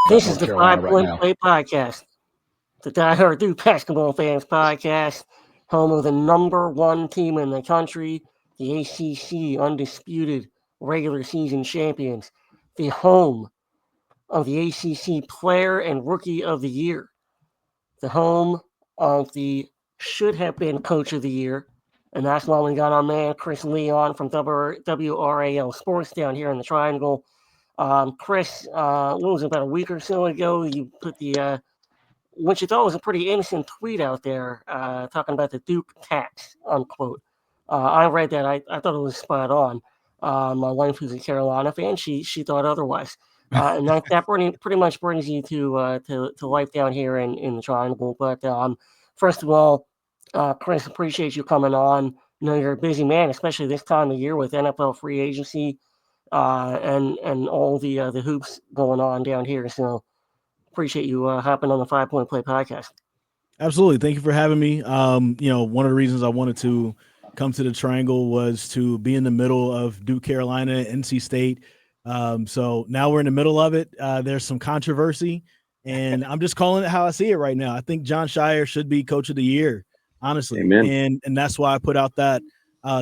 This is North the Carolina 5 right Point now. Play Podcast, the Die Hard Duke Basketball Fans Podcast, home of the number one team in the country, the ACC undisputed regular season champions, the home of the ACC Player and Rookie of the Year, the home of the should have been Coach of the Year, and that's why we got our man Chris Leon from WRAL Sports down here in the Triangle. Chris, what was it, about a week or so ago, you put the what you thought was a pretty innocent tweet out there talking about the Duke tax, unquote. I read that. I thought it was spot on. My wife, who's a Carolina fan, she thought otherwise. And that pretty much brings you to life down here in the Triangle. But first of all, Chris, appreciate you coming on. You know, you're a busy man, especially this time of year with NFL free agency and all the hoops going on down here. So appreciate you hopping on the 5 Point Play podcast. Absolutely. Thank you for having me. One of the reasons I wanted to come to the Triangle was to be in the middle of Duke, Carolina, NC State. So now we're in the middle of it. There's some controversy, and I'm just calling it how I see it right now. I think Jon Scheyer should be Coach of the Year, honestly. Amen. And that's why I put out that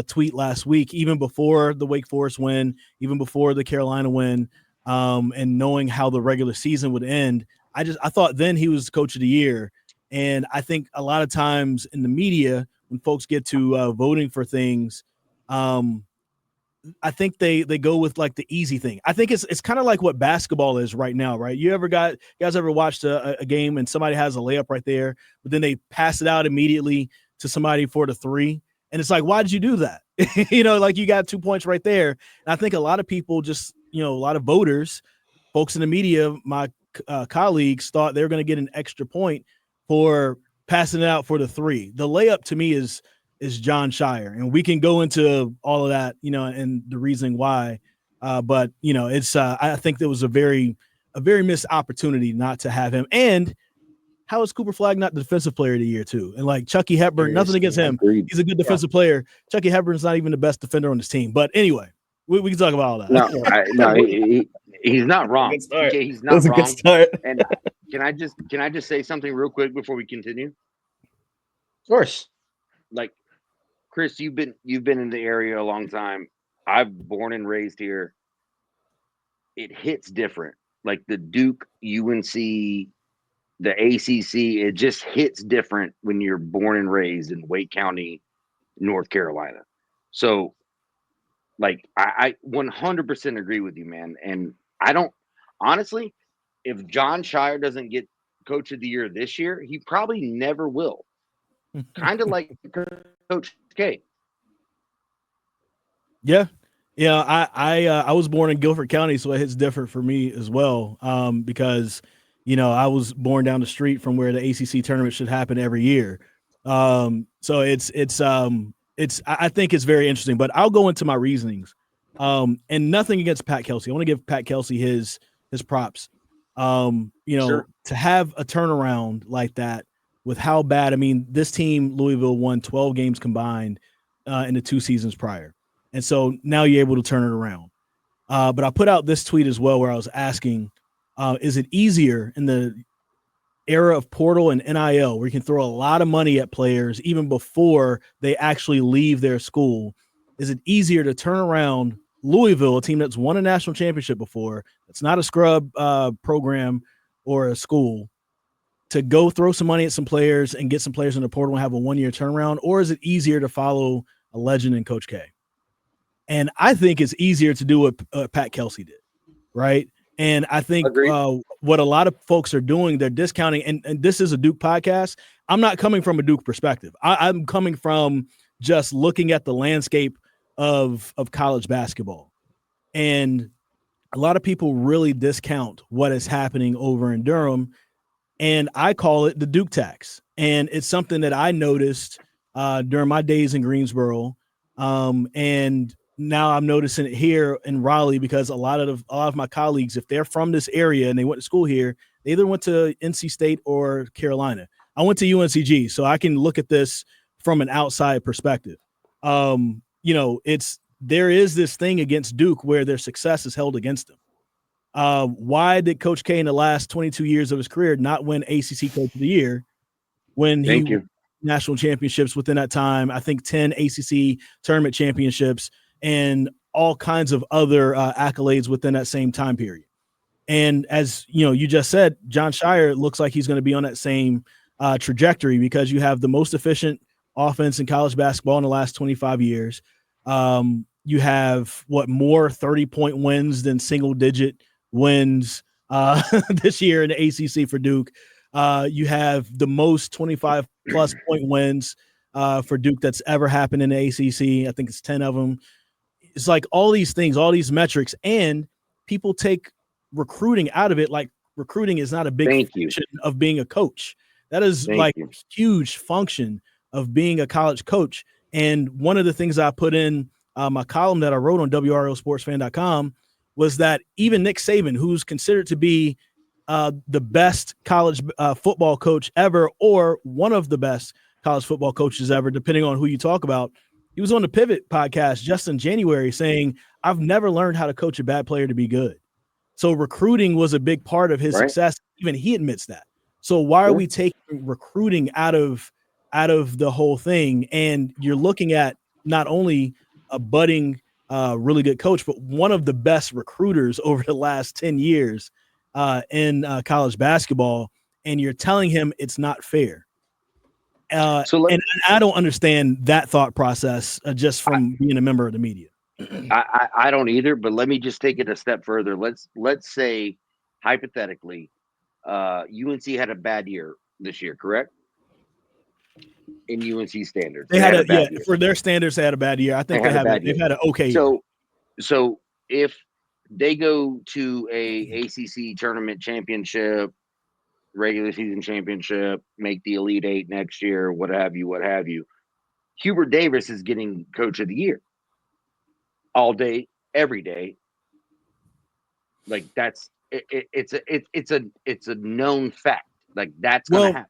tweet last week, even before the Wake Forest win, even before the Carolina win, and knowing how the regular season would end. I thought then he was Coach of the Year. And I think a lot of times in the media, when folks get to voting for things, I think they go with like the easy thing. I think it's kind of like what basketball is right now, right? You guys ever watched a game and somebody has a layup right there, but then they pass it out immediately to somebody for the three? And it's like, why did you do that? Like you got 2 points right there. And I think a lot of people just, a lot of voters, folks in the media, my colleagues thought they were going to get an extra point for passing it out for the three. The layup to me is Jon Scheyer, and we can go into all of that, and the reason why. But it's I think there was a very missed opportunity not to have him. And how is Cooper Flagg not the defensive player of the year too? And like Chucky Hepburn, nothing against him. Agreed. He's a good defensive player. Chucky Hepburn's not even the best defender on this team. But anyway, we can talk about all that. He's not wrong. Okay, he's not wrong. And can I just say something real quick before we continue? Of course. Like, Chris, you've been in the area a long time. I've born and raised here. It hits different. Like the Duke, UNC, the ACC, it just hits different when you're born and raised in Wake County, North Carolina. So, like, I 100% agree with you, man. And I don't, honestly, if Jon Scheyer doesn't get Coach of the Year this year, he probably never will. Kind of like Coach K. Yeah. I was born in Guilford County, so it hits different for me as well. Because I was born down the street from where the ACC tournament should happen every year. So I think it's very interesting. But I'll go into my reasonings. And nothing against Pat Kelsey. I want to give Pat Kelsey his props. Sure. To have a turnaround like that with how bad. I mean, this team, Louisville, won 12 games combined in the 2 seasons prior. And so now you're able to turn it around. But I put out this tweet as well where I was asking, is it easier in the era of portal and NIL where you can throw a lot of money at players even before they actually leave their school? Is it easier to turn around Louisville, a team that's won a national championship before, that's not a scrub program or a school, to go throw some money at some players and get some players in the portal and have a 1-year turnaround? Or is it easier to follow a legend in Coach K? And I think it's easier to do what Pat Kelsey did, right? And I think what a lot of folks are doing, they're discounting, and this is a Duke podcast. I'm not coming from a Duke perspective. I'm coming from just looking at the landscape of college basketball. And a lot of people really discount what is happening over in Durham, and I call it the Duke tax. And it's something that I noticed during my days in Greensboro, and now I'm noticing it here in Raleigh because a lot of my colleagues, if they're from this area and they went to school here, they either went to NC State or Carolina. I went to UNCG, so I can look at this from an outside perspective. There is this thing against Duke where their success is held against them. Why did Coach K in the last 22 years of his career not win ACC Coach of the Year when he won national championships within that time? I think 10 ACC tournament championships and all kinds of other accolades within that same time period. And as you just said, Jon Scheyer looks like he's going to be on that same trajectory because you have the most efficient offense in college basketball in the last 25 years. You have more 30-point wins than single-digit wins this year in the ACC for Duke. You have the most 25-plus point wins for Duke that's ever happened in the ACC. I think it's 10 of them. It's like all these things, all these metrics, and people take recruiting out of it. Like recruiting is not a big function of being a coach. That is a huge function of being a college coach. And one of the things I put in my column that I wrote on WRALSportsFan.com was that even Nick Saban, who's considered to be the best college football coach ever, or one of the best college football coaches ever, depending on who you talk about, he was on the Pivot podcast just in January saying, I've never learned how to coach a bad player to be good. So recruiting was a big part of his success. Even he admits that. So why are we taking recruiting out of the whole thing? And you're looking at not only a budding, really good coach, but one of the best recruiters over the last 10 years in college basketball. And you're telling him it's not fair. And I don't understand that thought process just from being a member of the media. I don't either, but let me just take it a step further. Let's say hypothetically, UNC had a bad year this year, correct? In UNC standards, they had a bad year. For their standards, they had a bad year. I think they've had an okay year. So if they go to a ACC tournament championship, regular season championship, make the Elite Eight next year, what have you, Hubert Davis is getting Coach of the Year. All day, every day. Like it's a known fact. Like that's gonna happen.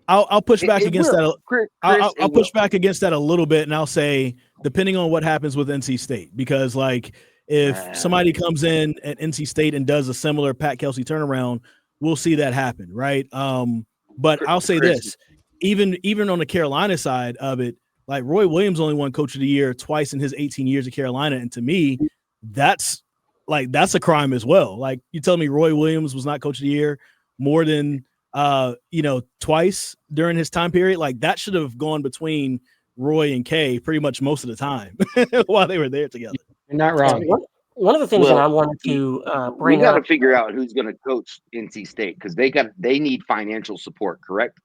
I'll push back against that. I'll push back against that a little bit, and I'll say depending on what happens with NC State, because like if somebody comes in at NC State and does a similar Pat Kelsey turnaround, we'll see that happen, right? But I'll say this: even on the Carolina side of it. Like Roy Williams only won Coach of the Year twice in his 18 years at Carolina. And to me, that's a crime as well. Like you tell me Roy Williams was not Coach of the Year more than, twice during his time period. Like that should have gone between Roy and Kay pretty much most of the time while they were there together. You're not wrong. One of the things that I wanted to bring we got up. to figure out who's going to coach NC State because they need financial support, correct?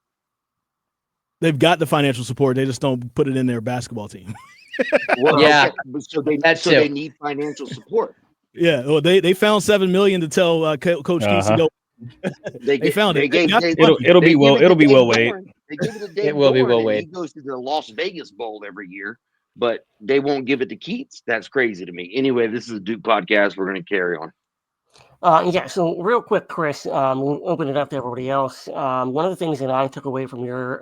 They've got the financial support. They just don't put it in their basketball team. Well, yeah. Okay. So they need financial support. Yeah. Well, they found $7 million to tell Coach Keith to go. They found it. It'll be Will Wade. They give it to Dave It will be Will Dorn, Wade. He goes to the Las Vegas Bowl every year, but they won't give it to Keats. That's crazy to me. Anyway, this is a Duke podcast. We're going to carry on. So real quick, Chris, we'll open it up to everybody else. One of the things that I took away from your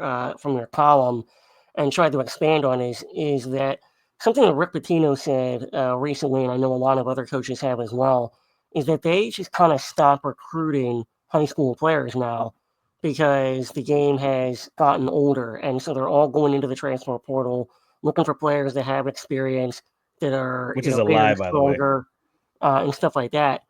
column and tried to expand on is that something that Rick Pitino said recently, and I know a lot of other coaches have as well, is that they just kind of stop recruiting high school players now because the game has gotten older, and so they're all going into the transfer portal looking for players that have experience, that are which is a lie, by the way, and stuff like that.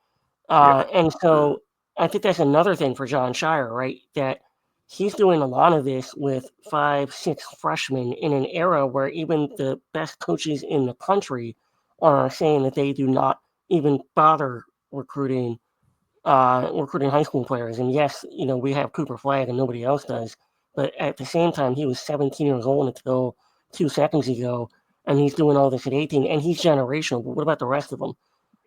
And so I think that's another thing for Jon Scheyer, right? That he's doing a lot of this with 5-6 freshmen in an era where even the best coaches in the country are saying that they do not even bother recruiting high school players. And yes, we have Cooper Flagg and nobody else does. But at the same time, he was 17 years old until 2 seconds ago, and he's doing all this at 18, and he's generational. But what about the rest of them?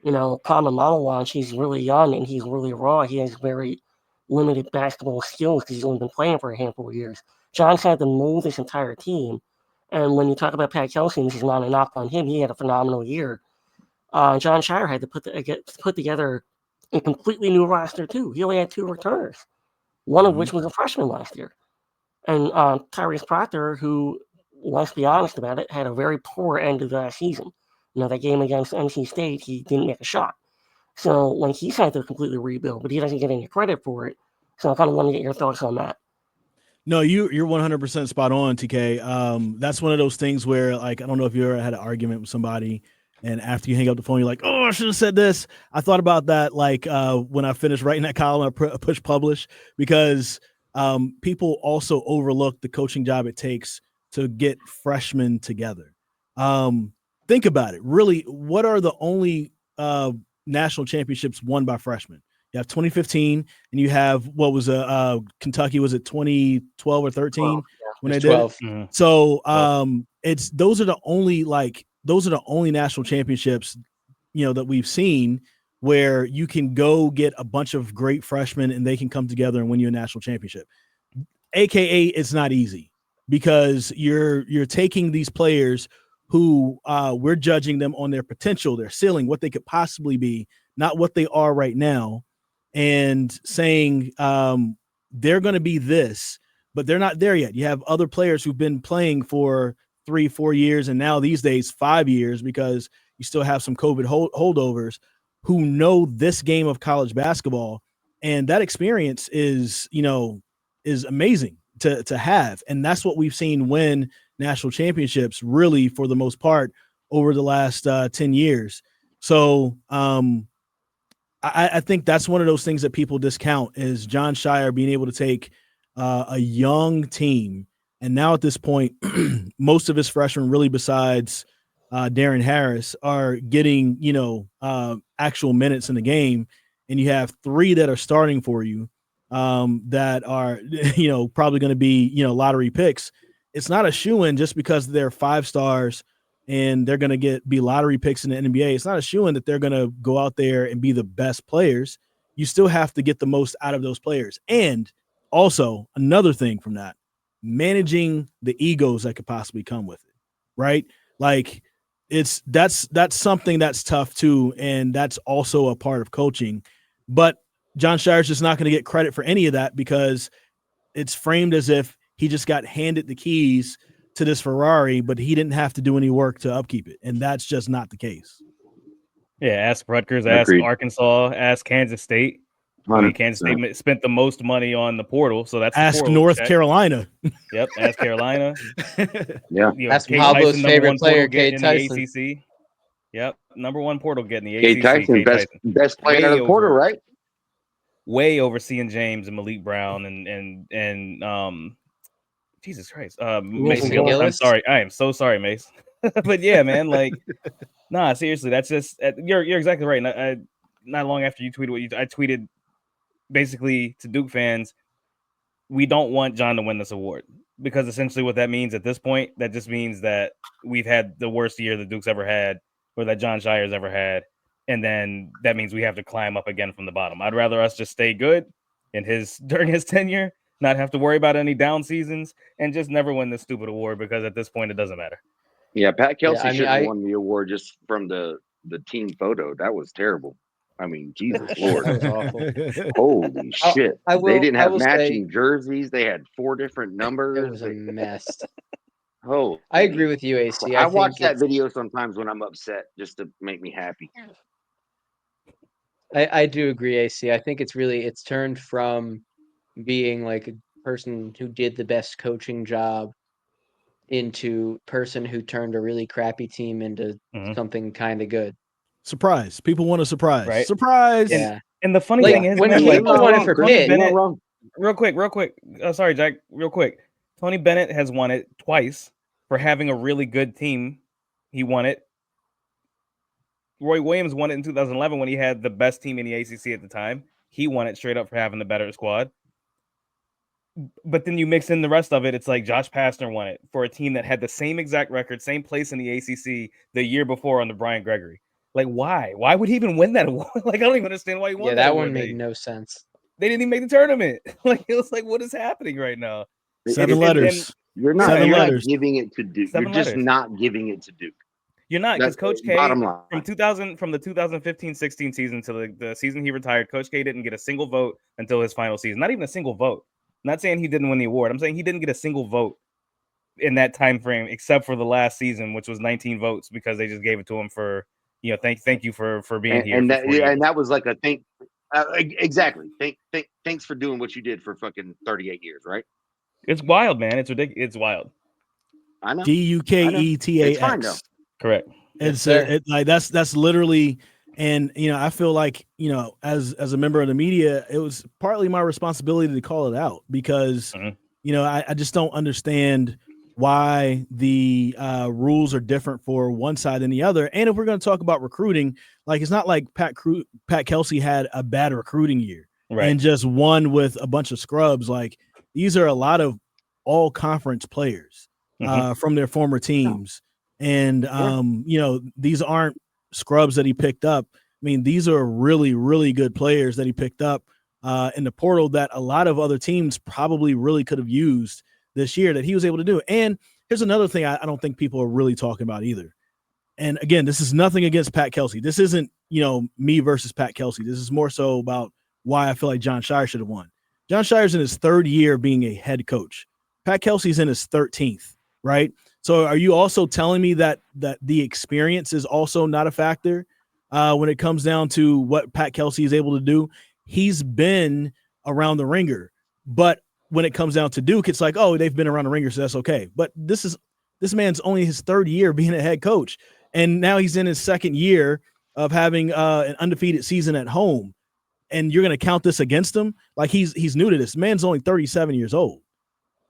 Common Malawach, he's really young and he's really raw. He has very limited basketball skills because he's only been playing for a handful of years. John's had to mold this entire team. And when you talk about Pat Kelsey, this is not a knock on him. He had a phenomenal year. Jon Scheyer had to put together a completely new roster too. He only had 2 returners, one of which was a freshman last year. And Tyrese Proctor, who, let's be honest about it, had a very poor end of the season. That game against NC State, he didn't make a shot. So like he's had to completely rebuild, but he doesn't get any credit for it. So I kind of want to get your thoughts on that. No, you're 100% spot on, TK. That's one of those things where, like, I don't know if you ever had an argument with somebody, and after you hang up the phone, you're like, "Oh, I should have said this." I thought about that, like, when I finished writing that column, I push publish, because people also overlook the coaching job it takes to get freshmen together. Think about it. Really, what are the only national championships won by freshmen? You have 2015, and you have what was Kentucky? Was it 2012 or 13 when they did 12. it? Mm-hmm. So those are the only national championships, that we've seen where you can go get a bunch of great freshmen and they can come together and win you a national championship. AKA, it's not easy because you're taking these players who we're judging them on their potential, their ceiling, what they could possibly be, not what they are right now, and saying they're going to be this, but they're not there yet. You have other players who've been playing for 3-4 years, and now these days 5 years, because you still have some COVID holdovers, who know this game of college basketball, and that experience is amazing to have, and that's what we've seen win national championships, really, for the most part, over the last 10 years. So I think that's one of those things that people discount, is Jon Scheyer being able to take a young team. And now at this point, most of his freshmen, really besides Darren Harris, are getting, actual minutes in the game. And you have 3 that are starting for you that are, probably going to be, lottery picks. It's not a shoo-in just because they're 5 stars and they're going to be lottery picks in the NBA. It's not a shoo-in that they're going to go out there and be the best players. You still have to get the most out of those players. And also another thing from that, managing the egos that could possibly come with it, right? Like that's something that's tough too. And that's also a part of coaching. But Jon Scheyer's just not going to get credit for any of that because it's framed as if he just got handed the keys to this Ferrari, but he didn't have to do any work to upkeep it. And that's just not the case. Yeah, ask Rutgers, ask Arkansas, ask Kansas State. I mean, Kansas State spent the most money on the portal, so that's ask North Carolina. Yep, ask Carolina. Yeah, that's Pablo's favorite player, Cade Tyson. In the ACC. Yep, number 1 portal getting the ACC. Cade Tyson, best player out of the portal, right? Way overseeing James and Malik Brown and Jesus Christ, Mace. I'm sorry, I am so sorry, Mace. But yeah, man, like, nah, seriously, that's just you're exactly right. Not long after you tweeted I tweeted basically to Duke fans, we don't want Jon to win this award, because essentially what that means at this point, that just means that we've had the worst year the Duke's ever had, or that Jon Scheyer's ever had, and then that means we have to climb up again from the bottom. I'd rather us just stay good during his tenure, not have to worry about any down seasons, and just never win this stupid award, because at this point it doesn't matter. Yeah, Pat Kelsey should have won the award just from the team photo. That was terrible. I mean, Jesus Lord. That was awful. Holy shit. They didn't have matching jerseys. They had 4 different numbers. It was a mess. Oh, I agree with you, AC. I watch that video sometimes when I'm upset just to make me happy. I do agree, AC. I think it's turned from being like a person who did the best coaching job into person who turned a really crappy team into something kind of good. Surprise. People want a surprise. Right? Surprise. Yeah. And the funny thing is, when people want it for Pitt, real quick. Sorry, Jack, real quick. Tony Bennett has won it twice for having a really good team. He won it. Roy Williams won it in 2011 when he had the best team in the ACC at the time. He won it straight up for having the better squad. But then you mix in the rest of it. It's like Josh Pastner won it for a team that had the same exact record, same place in the ACC the year before under Brian Gregory. Like, why? Why would he even win that award? Like, I don't even understand why he won that. Yeah, that one made no sense. They didn't even make the tournament. Like, it was like, what is happening right now? 7 letters. You're not giving it to Duke. You're just not giving it to Duke. You're not, because Coach K, bottom line, from the 2015-16 season to the season he retired, Coach K didn't get a single vote until his final season. Not even a single vote. I'm not saying he didn't win the award. I'm saying he didn't get a single vote in that time frame, except for the last season, which was 19 votes, because they just gave it to him for thank you for being here. And for 4 years. and that was like a thing. Exactly. Thanks for doing what you did for fucking 38 years, right? It's wild, man. It's ridiculous. It's wild. I know. DUKETAX. It's fine though. Correct. It's like that's literally, and I feel like as a member of the media, it was partly my responsibility to call it out because I just don't understand why the rules are different for one side than the other. And if we're going to talk about recruiting, like it's not like Pat Kelsey had a bad recruiting year and just won with a bunch of scrubs. Like these are a lot of all conference players from their former teams. And, these aren't scrubs that he picked up. I mean, these are really, really good players that he picked up in the portal that a lot of other teams probably really could have used this year that he was able to do. And here's another thing I don't think people are really talking about either. And again, this is nothing against Pat Kelsey. This isn't, me versus Pat Kelsey. This is more so about why I feel like Jon Scheyer should have won. Jon Scheyer's in his third year being a head coach. Pat Kelsey's in his 13th, right? So are you also telling me that the experience is also not a factor when it comes down to what Pat Kelsey is able to do? He's been around the ringer, but when it comes down to Duke, it's like, oh, they've been around the ringer, so that's okay. But this man's only his third year being a head coach, and now he's in his second year of having an undefeated season at home, and you're going to count this against him? Like he's new to this. Man's only 37 years old.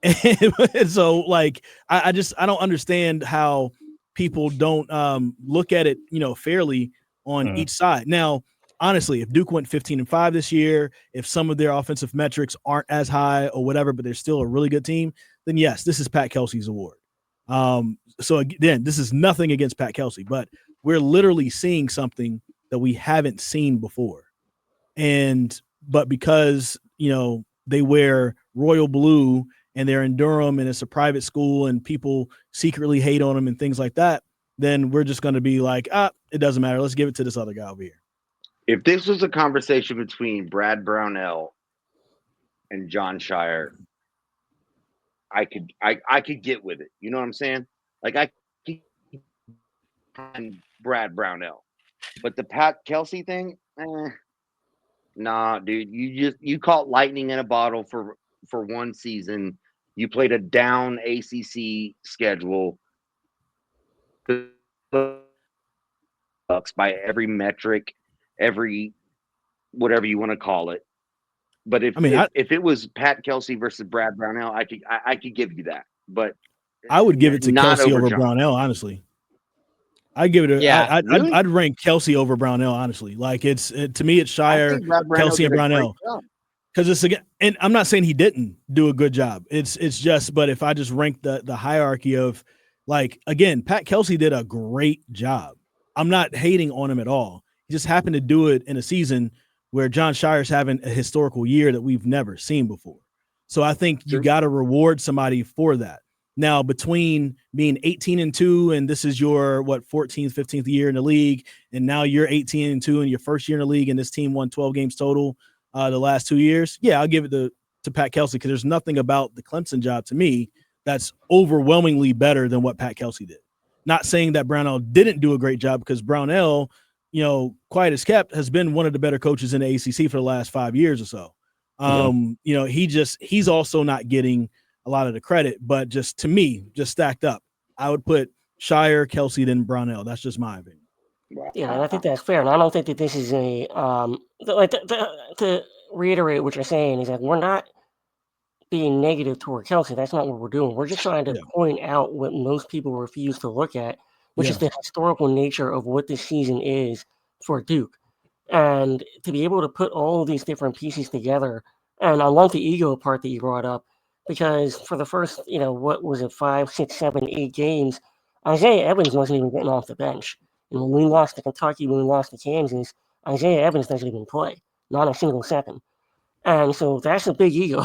And so like I don't understand how people don't look at it fairly on each side. Now honestly, if Duke went 15-5 this year, if some of their offensive metrics aren't as high or whatever, but they're still a really good team, then yes, this is Pat Kelsey's award. So again, this is nothing against Pat Kelsey, but we're literally seeing something that we haven't seen before. But because they wear royal blue and they're in Durham and it's a private school and people secretly hate on them and things like that, then we're just going to be like, it doesn't matter. Let's give it to this other guy over here. If this was a conversation between Brad Brownell and Jon Scheyer, I could get with it. You know what I'm saying? Like I could Brad Brownell, but the Pat Kelsey thing, nah, dude. You caught lightning in a bottle for one season. You played a down ACC schedule by every metric, every whatever you want to call it. But if it was Pat Kelsey versus Brad Brownell, I could give you that. But I would give it to Kelsey over Brownell, honestly. I'd give it really? I'd rank Kelsey over Brownell, honestly. Like to me, it's Scheyer, Kelsey, and Brownell. Because it's again, and I'm not saying he didn't do a good job. It's just, but if I just rank the hierarchy of, like, again, Pat Kelsey did a great job. I'm not hating on him at all. He just happened to do it in a season where Jon Scheyer's having a historical year that we've never seen before. So I think you got to reward somebody for that. Now, between being 18-2 and this is your 14th, 15th year in the league, and now you're 18-2 in your first year in the league, and this team won 12 games total the last 2 years. Yeah, I'll give it to Pat Kelsey because there's nothing about the Clemson job to me that's overwhelmingly better than what Pat Kelsey did. Not saying that Brownell didn't do a great job, because Brownell, quiet as kept, has been one of the better coaches in the ACC for the last 5 years or so. He's also not getting a lot of the credit, but just to me, just stacked up, I would put Scheyer, Kelsey, then Brownell. That's just my opinion. Yeah, and I think that's fair. And I don't think that this is a to reiterate what you're saying is that we're not being negative toward Kelsey. That's not what we're doing. We're just trying to point out what most people refuse to look at, which is the historical nature of what this season is for Duke. And to be able to put all of these different pieces together, and I love the ego part that you brought up, because for the first, 5, 6, 7, 8 games, Isaiah Evans wasn't even getting off the bench. And when we lost to Kentucky, when we lost to Kansas, Isaiah Evans doesn't even play, not a single second. And so that's a big ego.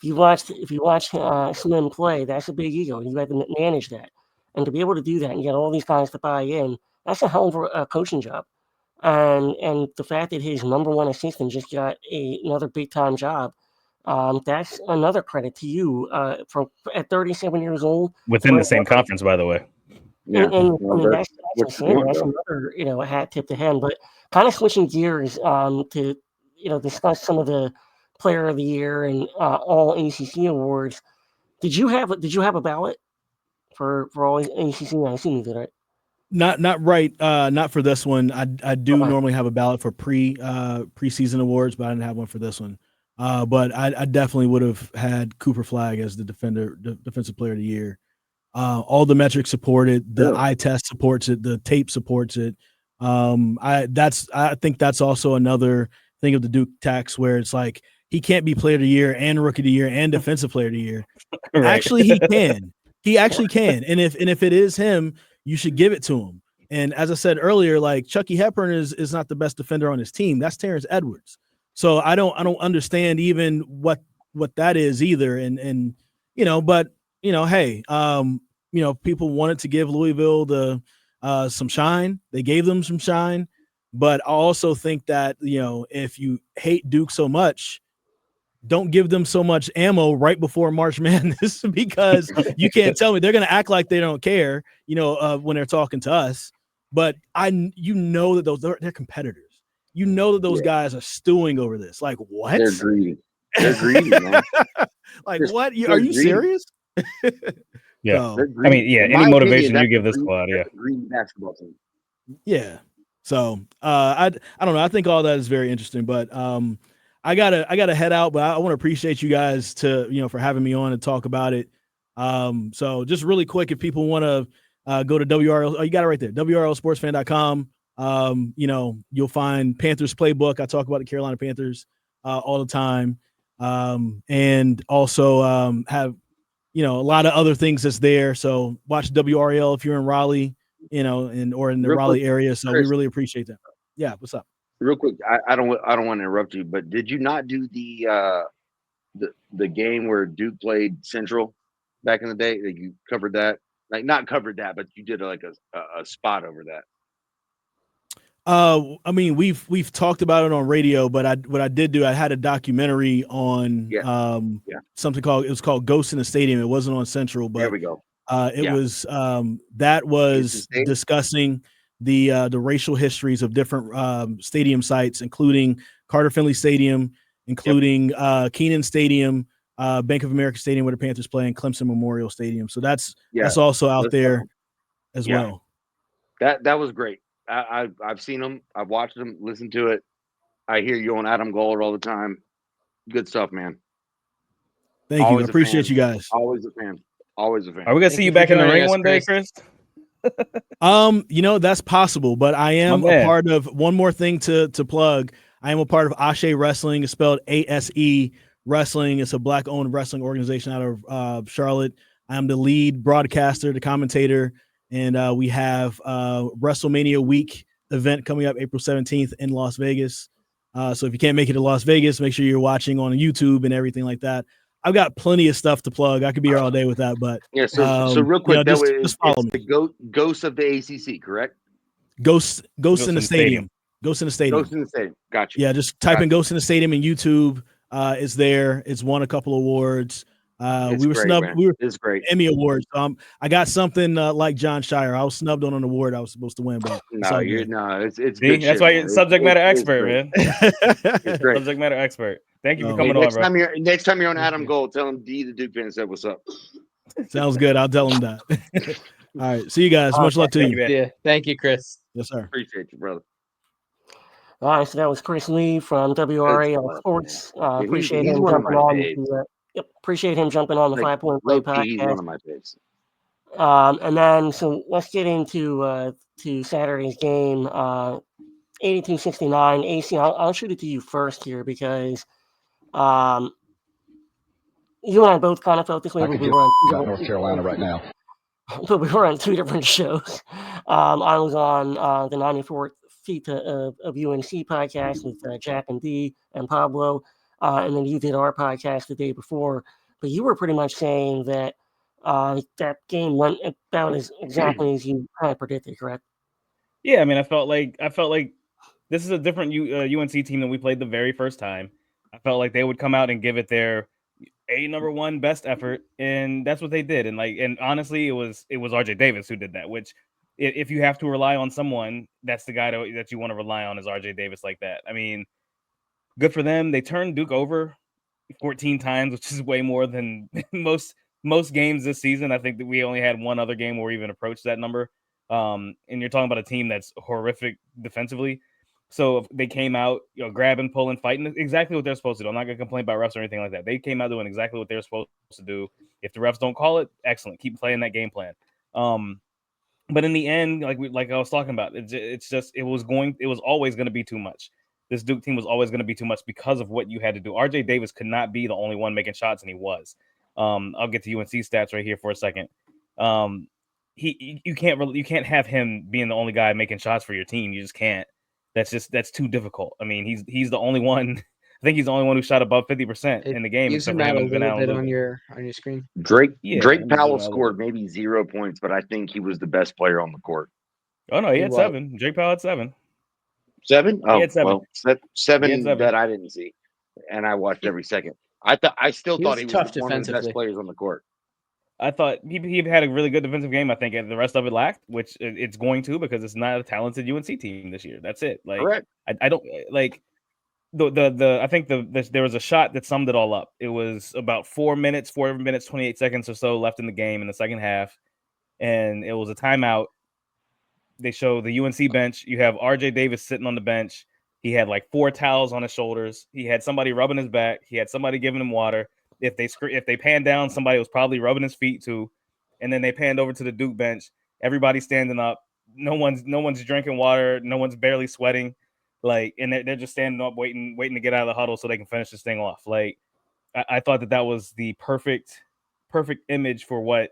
If you watch Slim play, that's a big ego. You have to manage that. And to be able to do that and get all these guys to buy in, that's a hell of a coaching job. And the fact that his number one assistant just got another big time job, that's another credit to you. At 37 years old, within the same conference, by the way. That's another, a hat tip to him. But kind of switching gears to, discuss some of the Player of the Year and all ACC awards. Did you have a ballot for all ACC? I assume you did, right? Not right. Not for this one. I do normally have a ballot for preseason awards, but I didn't have one for this one. But I definitely would have had Cooper Flagg as the defensive player of the year. All the metrics support it. The eye test supports it. The tape supports it. I think that's also another thing of the Duke tax where it's like he can't be player of the year and rookie of the year and defensive player of the year. Right. Actually, he can. He actually can. And if it is him, you should give it to him. And as I said earlier, like Chucky Hepburn is not the best defender on his team. That's Terrence Edwards. So I don't understand even what that is either. And but hey, people wanted to give Louisville some shine. They gave them some shine. But I also think that, if you hate Duke so much, don't give them so much ammo right before March Madness, because you can't tell me they're going to act like they don't care, when they're talking to us. But that they're competitors. That those guys are stewing over this. Like, what? They're greedy. They're greedy, man. Like, what? Are you serious? Yeah. So, I mean, yeah. Any motivation you give this squad, yeah. Green basketball team. Yeah. So I don't know. I think all that is very interesting, but I gotta head out, but I want to appreciate you guys for having me on and talk about it. So just really quick, if people want to go to WRL, you got it right there, WRLsportsfan.com. You'll find Panthers Playbook. I talk about the Carolina Panthers all the time, and also have a lot of other things that's there. So watch WRL if you're in Raleigh, or in the Raleigh area. So Chris, we really appreciate that. Yeah, what's up? Real quick, I don't want to interrupt you, but did you not do the game where Duke played Central back in the day? That you covered that, like not covered that, but you did like a spot over that. I mean, we've talked about it on radio, but what I did do, I had a documentary on something called Ghosts in the Stadium. It wasn't on Central, but there we go. It was that was discussing the racial histories of different stadium sites, including Carter Finley Stadium, including Kenan Stadium, Bank of America Stadium where the Panthers play, and Clemson Memorial Stadium. So that's also out there as well. That was great. I've seen them. I've watched them, listened to it. I hear you on Adam Goller all the time. Good stuff, man. Thank you. I appreciate you guys. Always a fan. Always a fan. Are we gonna see you back in the ring one day, Chris? That's possible, but I am a part of one more thing to plug. I am a part of Ashe Wrestling. It's spelled ASE Wrestling. It's a Black-owned wrestling organization out of Charlotte. I'm the lead broadcaster, the commentator, and we have WrestleMania week event coming up April 17th in Las Vegas. So if you can't make it to Las Vegas, make sure you're watching on YouTube and everything like that. I've got plenty of stuff to plug. I could be here all day with that, but so real quick, just follow me. The Ghosts of the ACC, correct? Ghosts in the Stadium. Ghosts in the Stadium. Ghosts in the Stadium. Gotcha. Yeah, just type in Ghosts in the Stadium in YouTube. It's there. It's won a couple awards. We were snubbed. It's great. Emmy awards. I got something like Jon Scheyer. I was snubbed on an award I was supposed to win, but it's good. That's why you're subject matter expert, man. It's great. Subject matter expert. Thank you for coming on, bro. Next time you're on Adam Gold, tell him D the Duke fan said what's up. Sounds good. I'll tell him that. All right. See you guys. Much luck to you. Yeah. Thank you, Chris. Yes, sir. Appreciate you, brother. All right. So that was Chris Lee from WRAL Sports. Appreciate him jumping on. Appreciate him jumping on the 5 Point Play podcast. He's one of my faves. And then, so let's get into Saturday's game. 82-69. AC, I'll shoot it to you first here because you and I both kind of felt this way. I could just about North Carolina right now. But we were on two different shows. I was on the 94th Feet of UNC podcast with Jack and D and Pablo. And then you did our podcast the day before. But you were pretty much saying that that game went about as exactly as you kind of predicted, correct? Yeah, I mean, I felt like this is a different UNC team than we played the very first time. I felt like they would come out and give it their a number one best effort, and that's what they did. And honestly, it was RJ Davis who did that. Which, if you have to rely on someone, that's the guy that you want to rely on is RJ Davis like that. I mean, good for them. They turned Duke over 14 times, which is way more than most games this season. I think that we only had one other game where we even approached that number. And you're talking about a team that's horrific defensively. So they came out, grabbing, pulling, fighting, exactly what they're supposed to do. I'm not going to complain about refs or anything like that. They came out doing exactly what they're supposed to do. If the refs don't call it, excellent. Keep playing that game plan. But in the end, like I was talking about, it was always going to be too much. This Duke team was always going to be too much because of what you had to do. RJ Davis could not be the only one making shots, and he was. I'll get to UNC stats right here for a second. You can't have him being the only guy making shots for your team. You just can't. That's too difficult. I mean, he's the only one. I think he's the only one who shot above 50% in the game. You zoom out a little bit on your screen. Drake Powell scored maybe 0 points, but I think he was the best player on the court. Oh no, he had 7. Drake Powell had 7. 7? Oh, he had 7. Well, 7 that I didn't see, and I watched every second. I still thought he was one of the best players on the court. I thought he had a really good defensive game. I think the rest of it lacked, which it's going to because it's not a talented UNC team this year. That's it. Correct. I don't like I think there was a shot that summed it all up. It was about 4 minutes, 28 seconds or so left in the game in the second half, and it was a timeout. They show the UNC bench. You have RJ Davis sitting on the bench. He had like 4 towels on his shoulders. He had somebody rubbing his back. He had somebody giving him water. If they panned down, somebody was probably rubbing his feet too. And then they panned over to the Duke bench. Everybody's standing up. No one's drinking water. No one's barely sweating. And they're just standing up, waiting to get out of the huddle so they can finish this thing off. I thought that was the perfect image for what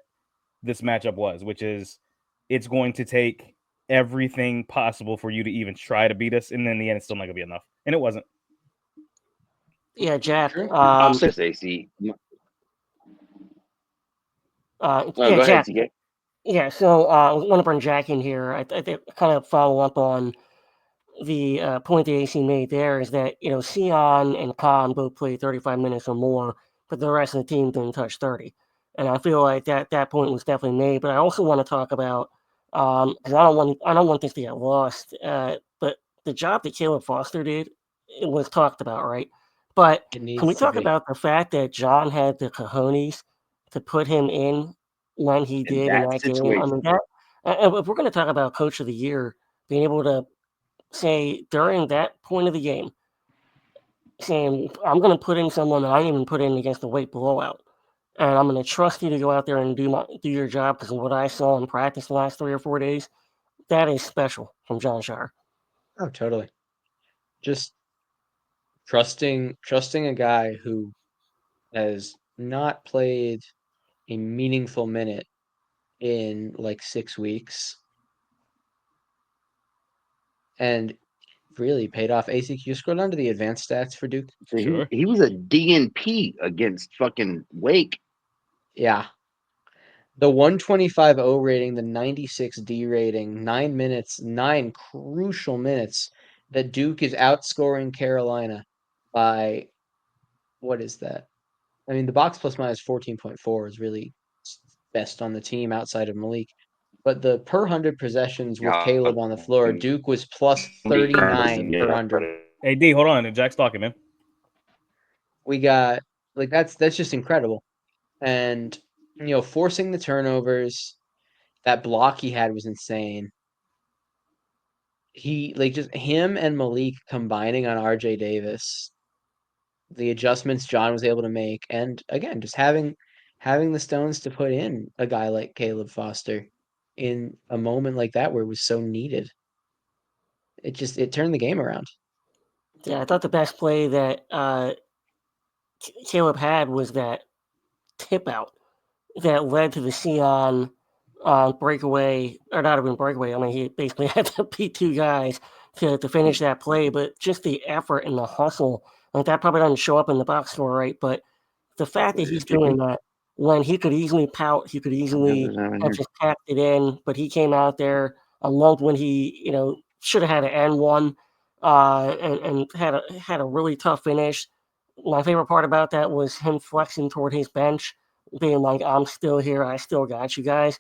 this matchup was, which is it's going to take everything possible for you to even try to beat us, and then in the end, it's still not gonna be enough, and it wasn't. Yeah, Jack. I'll say AC. Yeah, go Jack. ahead, TK. Yeah, so I want to bring Jack in here. I kind of follow up on the point that AC made there is that, Sion and Khan both played 35 minutes or more, but the rest of the team didn't touch 30. And I feel like that point was definitely made. But I also want to talk about, because I don't want this to get lost, but the job that Caleb Foster did, it was talked about, right? But can we talk about the fact that Jon had the cojones to put him in when he did in that game? I mean, if we're going to talk about Coach of the Year, being able to say during that point of the game, saying, I'm going to put in someone that I didn't even put in against the Wake blowout. And I'm going to trust you to go out there and do your job because of what I saw in practice the last 3 or 4 days. That is special from Jon Scheyer. Oh, totally. Just trusting a guy who has not played a meaningful minute in like 6 weeks and really paid off. AC, can you scroll down to the advanced stats for Duke? Sure. He was a DNP against fucking Wake. Yeah. The 125 O rating, the 96 D rating, 9 minutes, 9 crucial minutes that Duke is outscoring Carolina by, what is that? I mean, the box plus minus 14.4 is really best on the team outside of Malik. But the per 100 possessions with Caleb on the floor, Duke was plus 39 per 100. Hey, D, hold on. Jack's talking, man. We got, that's just incredible. And, forcing the turnovers, that block he had was insane. He, just him and Malik combining on RJ Davis, the adjustments Jon was able to make, and again, just having the stones to put in a guy like Caleb Foster in a moment like that where it was so needed. It turned the game around. Yeah, I thought the best play that Caleb had was that tip out that led to the Sion breakaway, or not even breakaway. I mean, he basically had to beat 2 guys to finish that play, but just the effort and the hustle, that probably doesn't show up in the box score, right? But the fact that he's doing that when he could easily pout, he could easily have just tapped it in, but he came out there alone when he, should have had an N1 and had a really tough finish. my favorite part about that was him flexing toward his bench, being like, I'm still here. I still got you guys.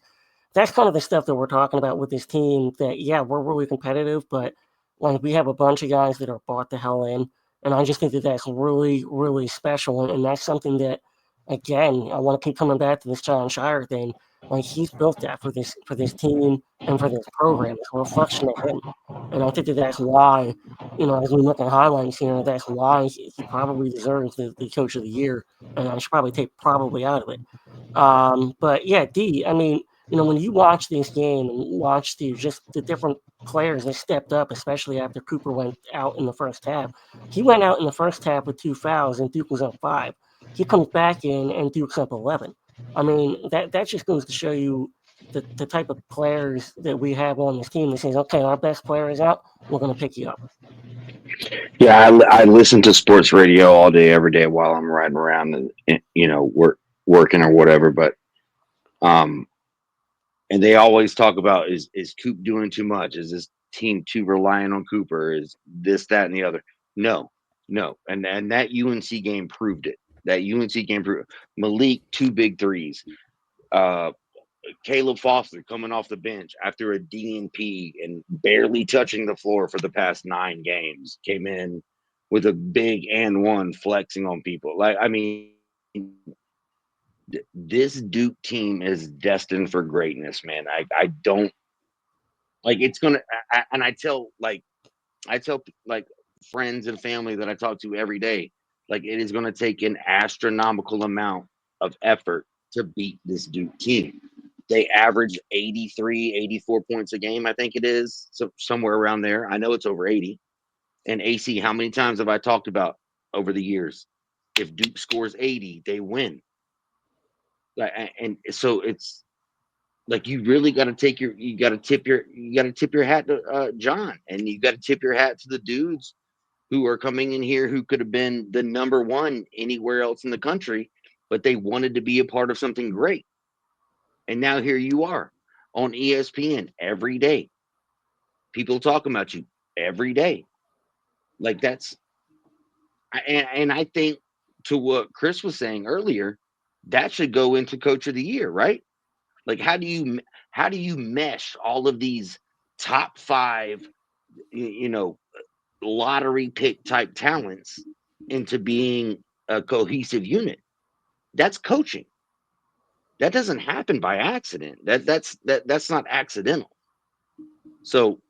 That's kind of the stuff that we're talking about with this team that, yeah, we're really competitive, but like we have a bunch of guys that are bought the hell in. And I just think that that's really, really special. And that's something that, again, I want to keep coming back to this Jon Scheyer thing. Like he's built that for this team and for this program. It's a reflection of him. And I think that that's why, as we look at highlights here, that's why he probably deserves the coach of the year. And I should probably take probably out of it. But yeah, D, I mean, when you watch this game and watch the different players that stepped up, especially after Cooper went out in the first half. He went out in the first half with 2 fouls and Duke was up 5. He comes back in and Duke's up 11. I mean, that just goes to show you the type of players that we have on this team that says, okay, our best player is out, we're going to pick you up. Yeah, I listen to sports radio all day, every day while I'm riding around and working or whatever. But and they always talk about is Coop doing too much? Is this team too reliant on Cooper? Is this, that, and the other? No. And that UNC game proved it. That UNC game proved it. Malik, 2 big threes. Caleb Foster coming off the bench after a DNP and barely touching the floor for the past 9 games, came in with a big and one flexing on people. Like, I mean, this Duke team is destined for greatness, man. I don't like it's gonna, and I tell friends and family that I talk to every day, like it is gonna take an astronomical amount of effort to beat this Duke team. They average 83, 84 points a game, I think it is, so somewhere around there. I know it's over 80. And AC, how many times have I talked about over the years? If Duke scores 80, they win. And so it's like you really got to tip your hat to Jon, and you got to tip your hat to the dudes who are coming in here who could have been the number 1 anywhere else in the country, but they wanted to be a part of something great. And now here you are on ESPN every day. People talking about you every day. Like that's, and I think to what Chris was saying earlier, that should go into Coach of the Year, right? Like how do you mesh all of these top 5, lottery pick type talents into being a cohesive unit? That's coaching. That doesn't happen by accident. That's not accidental. So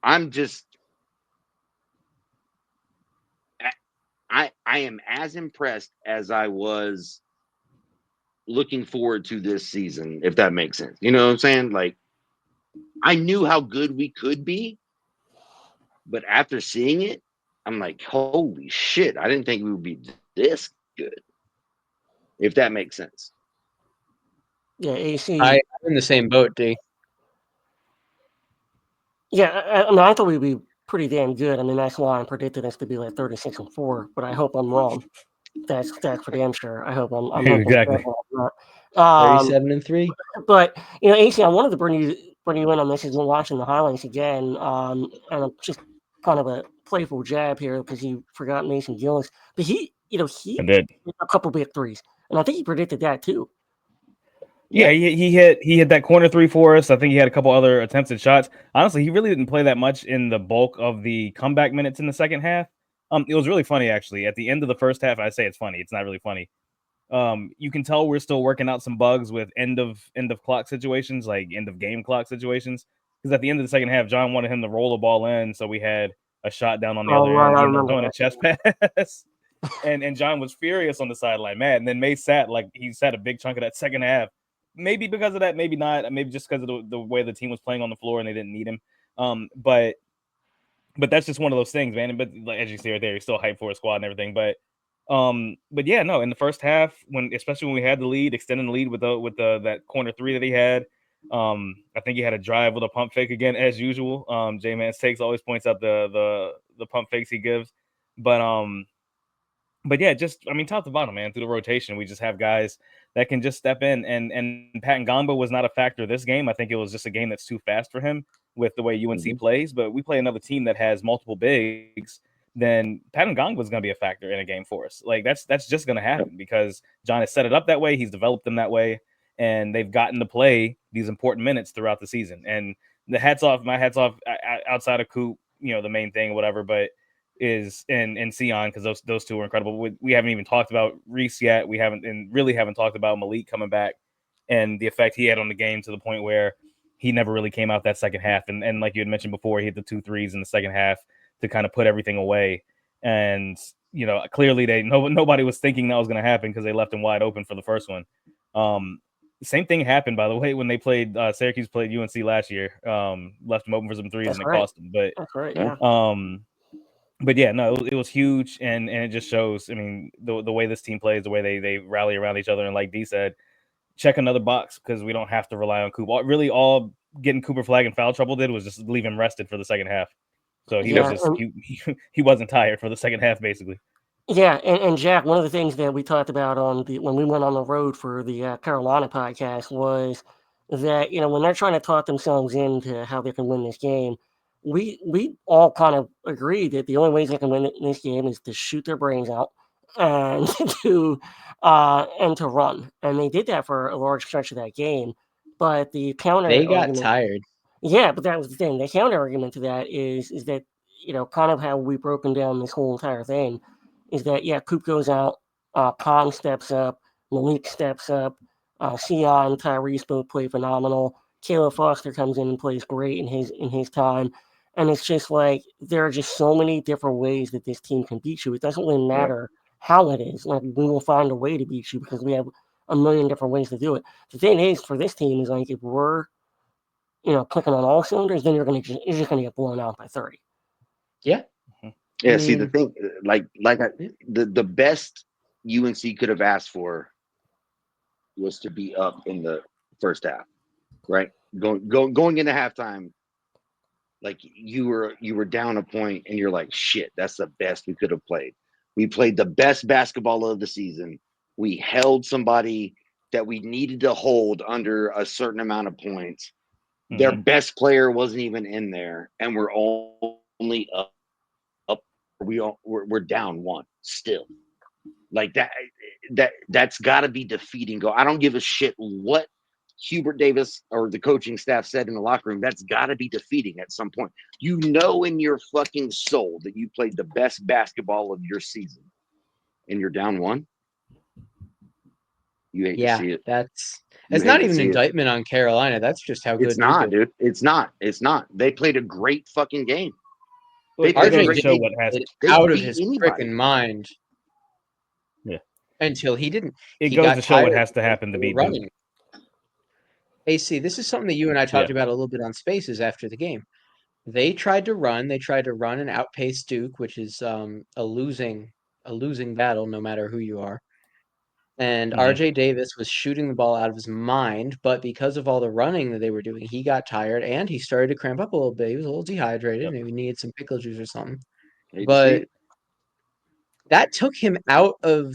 I'm just I am as impressed as I was looking forward to this season, if that makes sense. You know what I'm saying? Like I knew how good we could be, but after seeing it, I'm like, holy shit, I didn't think we would be this good. If that makes sense. Yeah, AC. I'm in the same boat, D. Yeah, I mean, I thought we'd be pretty damn good. I mean, that's why I predicted us to be like 36-4, but I hope I'm wrong. That's for damn sure. I hope I'm exactly 37-3. But AC, I wanted to bring you in on this as we're watching the highlights again. And I'm just kind of a playful jab here because you forgot Mason Gillis, but he did a couple big threes, and I think he predicted that too. Yeah, he hit that corner 3 for us. I think he had a couple other attempted shots. Honestly, he really didn't play that much in the bulk of the comeback minutes in the second half. It was really funny actually. At the end of the first half, I say it's funny. It's not really funny. You can tell we're still working out some bugs with end of clock situations, like end of game clock situations. Because at the end of the second half, Jon wanted him to roll the ball in, so we had a shot down on the other end. He ended up doing a chest pass, and Jon was furious on the sideline, mad. And then May sat a big chunk of that second half. Maybe because of that, maybe not. Maybe just because of the way the team was playing on the floor and they didn't need him. But that's just one of those things, man. But like, as you see right there, he's still hyped for a squad and everything. But yeah, no. In the first half, especially when we had the lead, extending the lead with that corner 3 that he had, I think he had a drive with a pump fake again as usual. J-Man Stakes always points out the pump fakes he gives, but yeah, just top to bottom, man, through the rotation, we just have guys that can just step in. And Pat Ngamba was not a factor this game. I think it was just a game that's too fast for him with the way UNC plays. But we play another team that has multiple bigs then Patangong was going to be a factor in a game for us. Like that's just going to happen because Jon has set it up that way. He's developed them that way, and they've gotten to play these important minutes throughout the season. And my hats off outside of Coop, the main thing, whatever, but is and Sion, because those two were incredible. We haven't even talked about Reese yet. We haven't talked about Malik coming back and the effect he had on the game to the point where he never really came out that second half. And like you had mentioned before, he hit the 2 threes in the second half to kind of put everything away. And, clearly nobody was thinking that was going to happen because they left him wide open for the first one. The same thing happened, by the way, when they played Syracuse played UNC last year. Left him open for some threes and it cost him. But that's right, yeah. But yeah, no, it was huge, and it just shows. I mean, the way this team plays, the way they rally around each other, and like D said, check another box because we don't have to rely on Cooper. Really, all getting Cooper Flag in foul trouble did was just leave him rested for the second half. So he was just he wasn't tired for the second half, basically. Yeah, and Jack, one of the things that we talked about when we went on the road for the Carolina podcast was that when they're trying to talk themselves into how they can win this game, we all kind of agree that the only ways they can win this game is to shoot their brains out and to run, and they did that for a large stretch of that game. But the counter they got tired. Yeah, but that was the thing. The counter argument to that is that kind of how we've broken down this whole entire thing is that Coop goes out, Kong steps up, Malik steps up, Sion, Tyrese both play phenomenal. Caleb Foster comes in and plays great in his time. And it's just like there are just so many different ways that this team can beat you. It doesn't really matter how it is. Like, we will find a way to beat you because we have a million different ways to do it. The thing is, for this team, is like if we're clicking on all cylinders, then you're just gonna get blown out by 30. Yeah. Yeah. See, the thing, the best UNC could have asked for was to be up in the first half, right? Going into halftime, like you were down a point and you're like, shit, that's the best we could have played. We played the best basketball of the season. We held somebody that we needed to hold under a certain amount of points. Mm-hmm. Their best player wasn't even in there, and we're only up. We're down 1 still. Like that's got to be defeating. I don't give a shit what Hubert Davis or the coaching staff said in the locker room. That's got to be defeating at some point. In your fucking soul that you played the best basketball of your season, and you're down 1. You hate to see it. It's not even an indictment on Carolina. That's just how good it's not, dude. It's not. They played a great fucking game. RJ show what has out of his freaking mind. Yeah. Until he didn't. It goes to show what has to happen to be running. AC, this is something that you and I talked about a little bit on Spaces after the game. They tried to run and outpace Duke, which is a losing battle no matter who you are. And RJ Davis was shooting the ball out of his mind, but because of all the running that they were doing, he got tired and he started to cramp up a little bit. He was a little dehydrated. Maybe needed some pickle juice or something. But that took him out of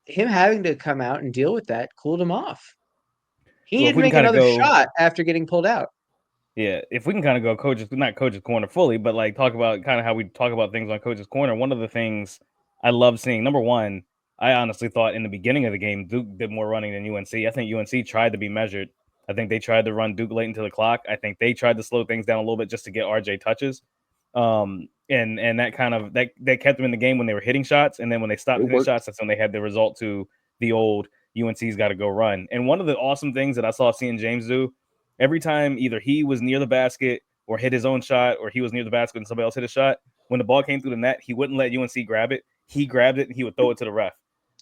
him having to come out and deal with that, cooled him off. He needed to make another shot after getting pulled out. Yeah, if we can kind of go not Coach's Corner fully, but like talk about kind of how we talk about things on Coach's Corner. One of the things I love seeing, number one, I honestly thought in the beginning of the game, Duke did more running than UNC. I think UNC tried to be measured. I think they tried to run Duke late into the clock. I think they tried to slow things down a little bit just to get RJ touches. And that kind of that kept them in the game when they were hitting shots. And then when they stopped hitting shots, that's when they had the result to the old UNC's got to go run. And one of the awesome things that I saw seeing James do, every time either he was near the basket or hit his own shot, or he was near the basket and somebody else hit a shot, when the ball came through the net, he wouldn't let UNC grab it. He grabbed it and he would throw it to the ref.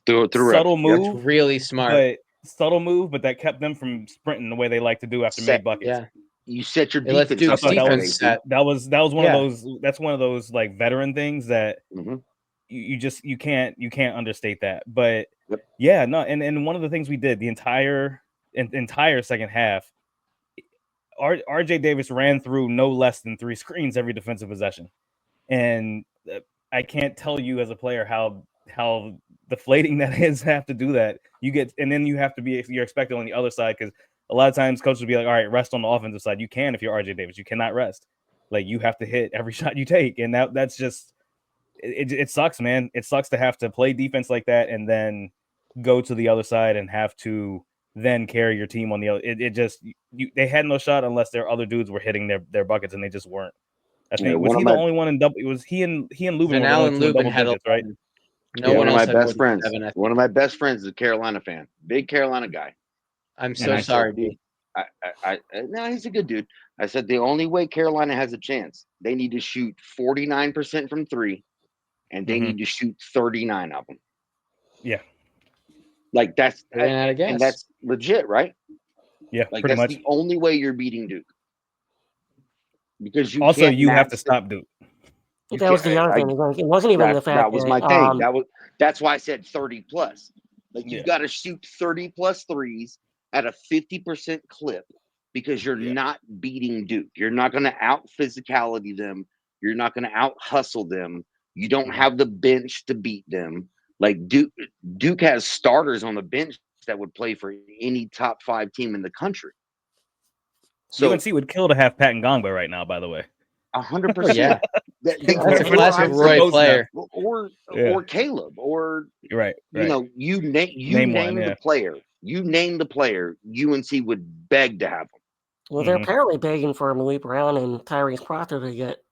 Subtle move, that's really smart. But that kept them from sprinting the way they like to do after made buckets. Yeah, you set your defense. That was one of those. That's one of those like veteran things that you can't understate that. But and one of the things we did the entire second half, RJ Davis ran through no less than 3 screens every defensive possession, and I can't tell you as a player how deflating that is to have to do that. And then you have to you're expected on the other side, because a lot of times coaches will be like, all right, rest on the offensive side. You can if you're RJ Davis. You cannot rest. Like, you have to hit every shot you take. And that's just it sucks, man. It sucks to have to play defense like that and then go to the other side and have to then carry your team on the other. They had no shot unless their other dudes were hitting their buckets, and they just weren't. I think was he the only one in double? It was he and Lubin were the only two in double digits, right? No one else of my had more best than friends. 7, One of my best friends is a Carolina fan, big Carolina guy. I'm so sorry, dude. No, he's a good dude. I said the only way Carolina has a chance, they need to shoot 49% from 3, and they need to shoot 39 of them. Yeah, like that's and that's legit, right? Yeah, like pretty that's much. the only way you're beating Duke. Because you also can't you have to stop Duke. That was the other thing. It wasn't even the fact that was my thing. That's why I said 30 plus. Like you've got to shoot 30 plus threes at a 50% clip because you're not beating Duke. You're not going to out physicality them. You're not going to out hustle them. You don't have the bench to beat them. Like Duke has starters on the bench that would play for any top 5 team in the country. So UNC would kill to have Pat Ngongba right now, by the way. 100%. Yeah. That's a classic Roy player. Or Caleb, or right. You know, you name the player. You name the player, UNC would beg to have them. Well, they're apparently begging for Malik Brown and Tyrese Proctor to get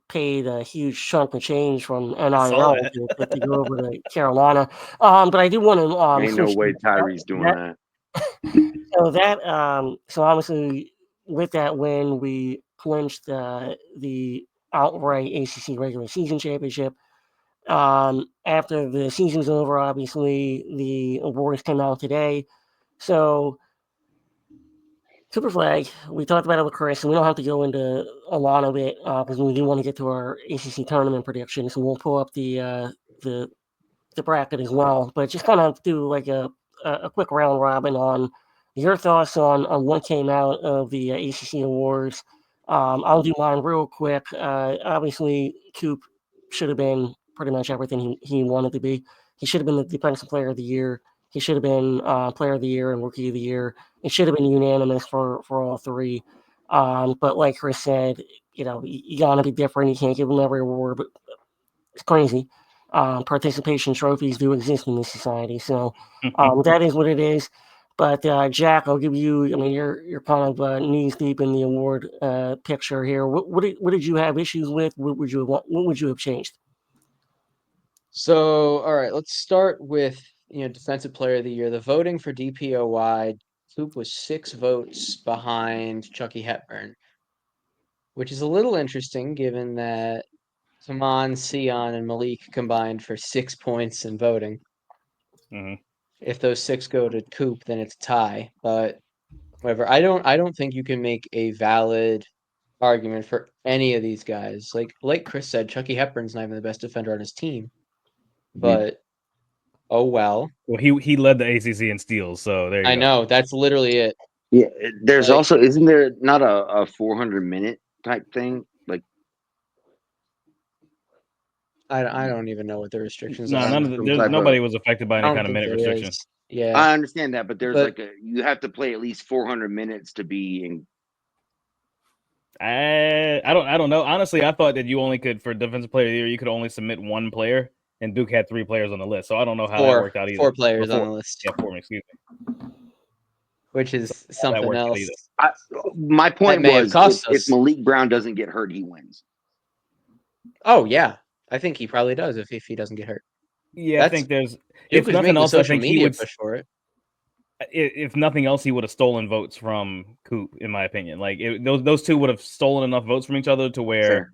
paid a huge chunk of change from NIL to go over to Carolina. But I do want to. Ain't no way Tyrese doing that. So obviously with that win, we clinched the outright ACC regular season championship. After the season's over, obviously the awards came out today. So Super Flag, we talked about it with Chris, and we don't have to go into a lot of it because we do want to get to our ACC tournament predictions, so we'll pull up the bracket as well. But just kind of do like a quick round robin on your thoughts on what came out of the ACC awards. I'll do mine real quick. Obviously, Coop should have been pretty much everything he wanted to be. He should have been the Defensive Player of the Year. He should have been Player of the Year and Rookie of the Year. It should have been unanimous for all 3. But like Chris said, you know, you got to be different. You can't give them every award, but it's crazy. Participation trophies do exist in this society. So that is what it is. But Jack, I'll give you. I mean, you're kind of knees deep in the award picture here. What did you have issues with? What would you have changed? So, all right, let's start with Defensive Player of the Year. The voting for DPOY, Coop was 6 votes behind Chucky Hepburn, which is a little interesting given that Saman, Sion, and Malik combined for 6 points in voting. If those 6 go to Coop, then it's a tie. But whatever. I don't think you can make a valid argument for any of these guys. Like Chris said, Chucky Hepburn's not even the best defender on his team. But oh well. Well, he led the ACC in steals, so there you go. I know, that's literally it. Yeah, there's also isn't there not a 400-minute type thing? Like I don't even know what the restrictions are. Nobody was affected by any kind of minute restriction. Yeah, I understand that, but there's you have to play at least 400 minutes to be in. I don't know. Honestly, I thought that you only could, for Defensive Player of the Year, you could only submit 1 player, and Duke had 3 players on the list, so I don't know how that worked out either. 4 players on the list. Yeah, 4. Excuse me. Which is something else. My point was, if Malik Brown doesn't get hurt, he wins. Oh yeah, I think he probably does if he doesn't get hurt. Yeah, I think there's. If nothing else, I think he would push for it. If nothing else, he would have stolen votes from Coop, in my opinion. Like those 2 would have stolen enough votes from each other to where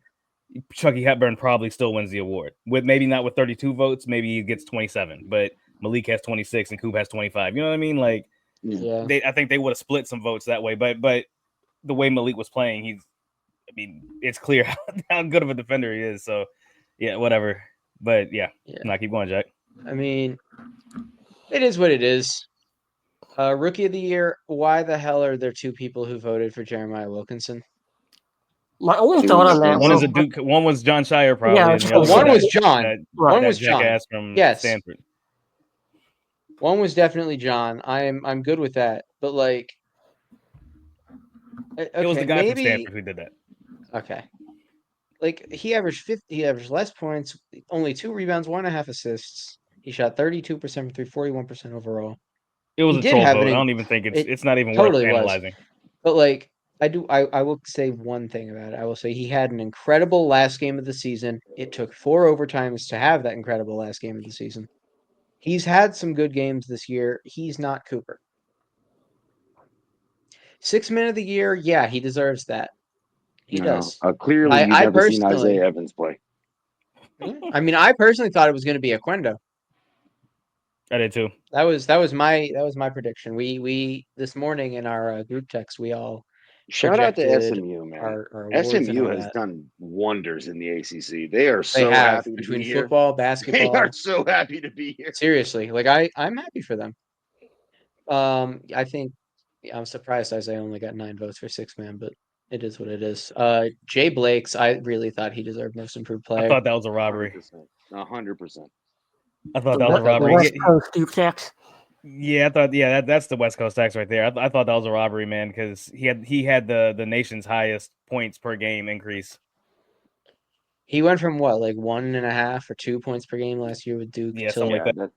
Chucky Hepburn probably still wins the award. With maybe not with 32 votes, maybe he gets 27, but Malik has 26 and Coop has 25. You know what I mean? Like, I think they would have split some votes that way. But the way Malik was playing, it's clear how good of a defender he is. So yeah, whatever. But yeah. Keep going, Jack. I mean, it is what it is. Rookie of the Year, why the hell are there 2 people who voted for Jeremiah Wilkinson? My only thought on that one is a Duke, one was Jon Scheyer, probably. Yeah, one was John. One was John from Stanford. One was definitely John. I'm good with that. But it was the guy from Stanford who did that. Okay. Like he averaged less points, only 2 rebounds, 1.5 assists. He shot 32% from 3, 41% overall. It was He a did troll have vote. an I don't even think it it's not even totally worth was. analyzing. But like I will say one thing about it. I will say he had an incredible last game of the season. It took 4 overtimes to have that incredible last game of the season. He's had some good games this year. He's not Cooper. 6th man of the year, yeah, he deserves that. He does. Clearly, you've never seen Isaiah Evans play. I mean, I personally thought it was going to be Aquendo. I did too. That was my prediction. We this morning in our group text, we all shout out to projected SMU, man. our awards and SMU all has that. done wonders in the ACC. They are They so have happy to between be here. football, They basketball. are so happy to be here. Seriously, like I'm happy for them. I think I'm surprised Isaiah only got 9 votes for 6th man, but it is what it is. Jay Blake's, I really thought he deserved most improved player. I thought that was a robbery. 100%. I thought that was a The robbery. West Coast Duke tax. Yeah, I thought that's the West Coast tax right there. I thought that was a robbery, man, because he had the nation's highest points per game increase. He went from what, like 1.5 or 2 points per game last year with Duke Yeah, to something like that.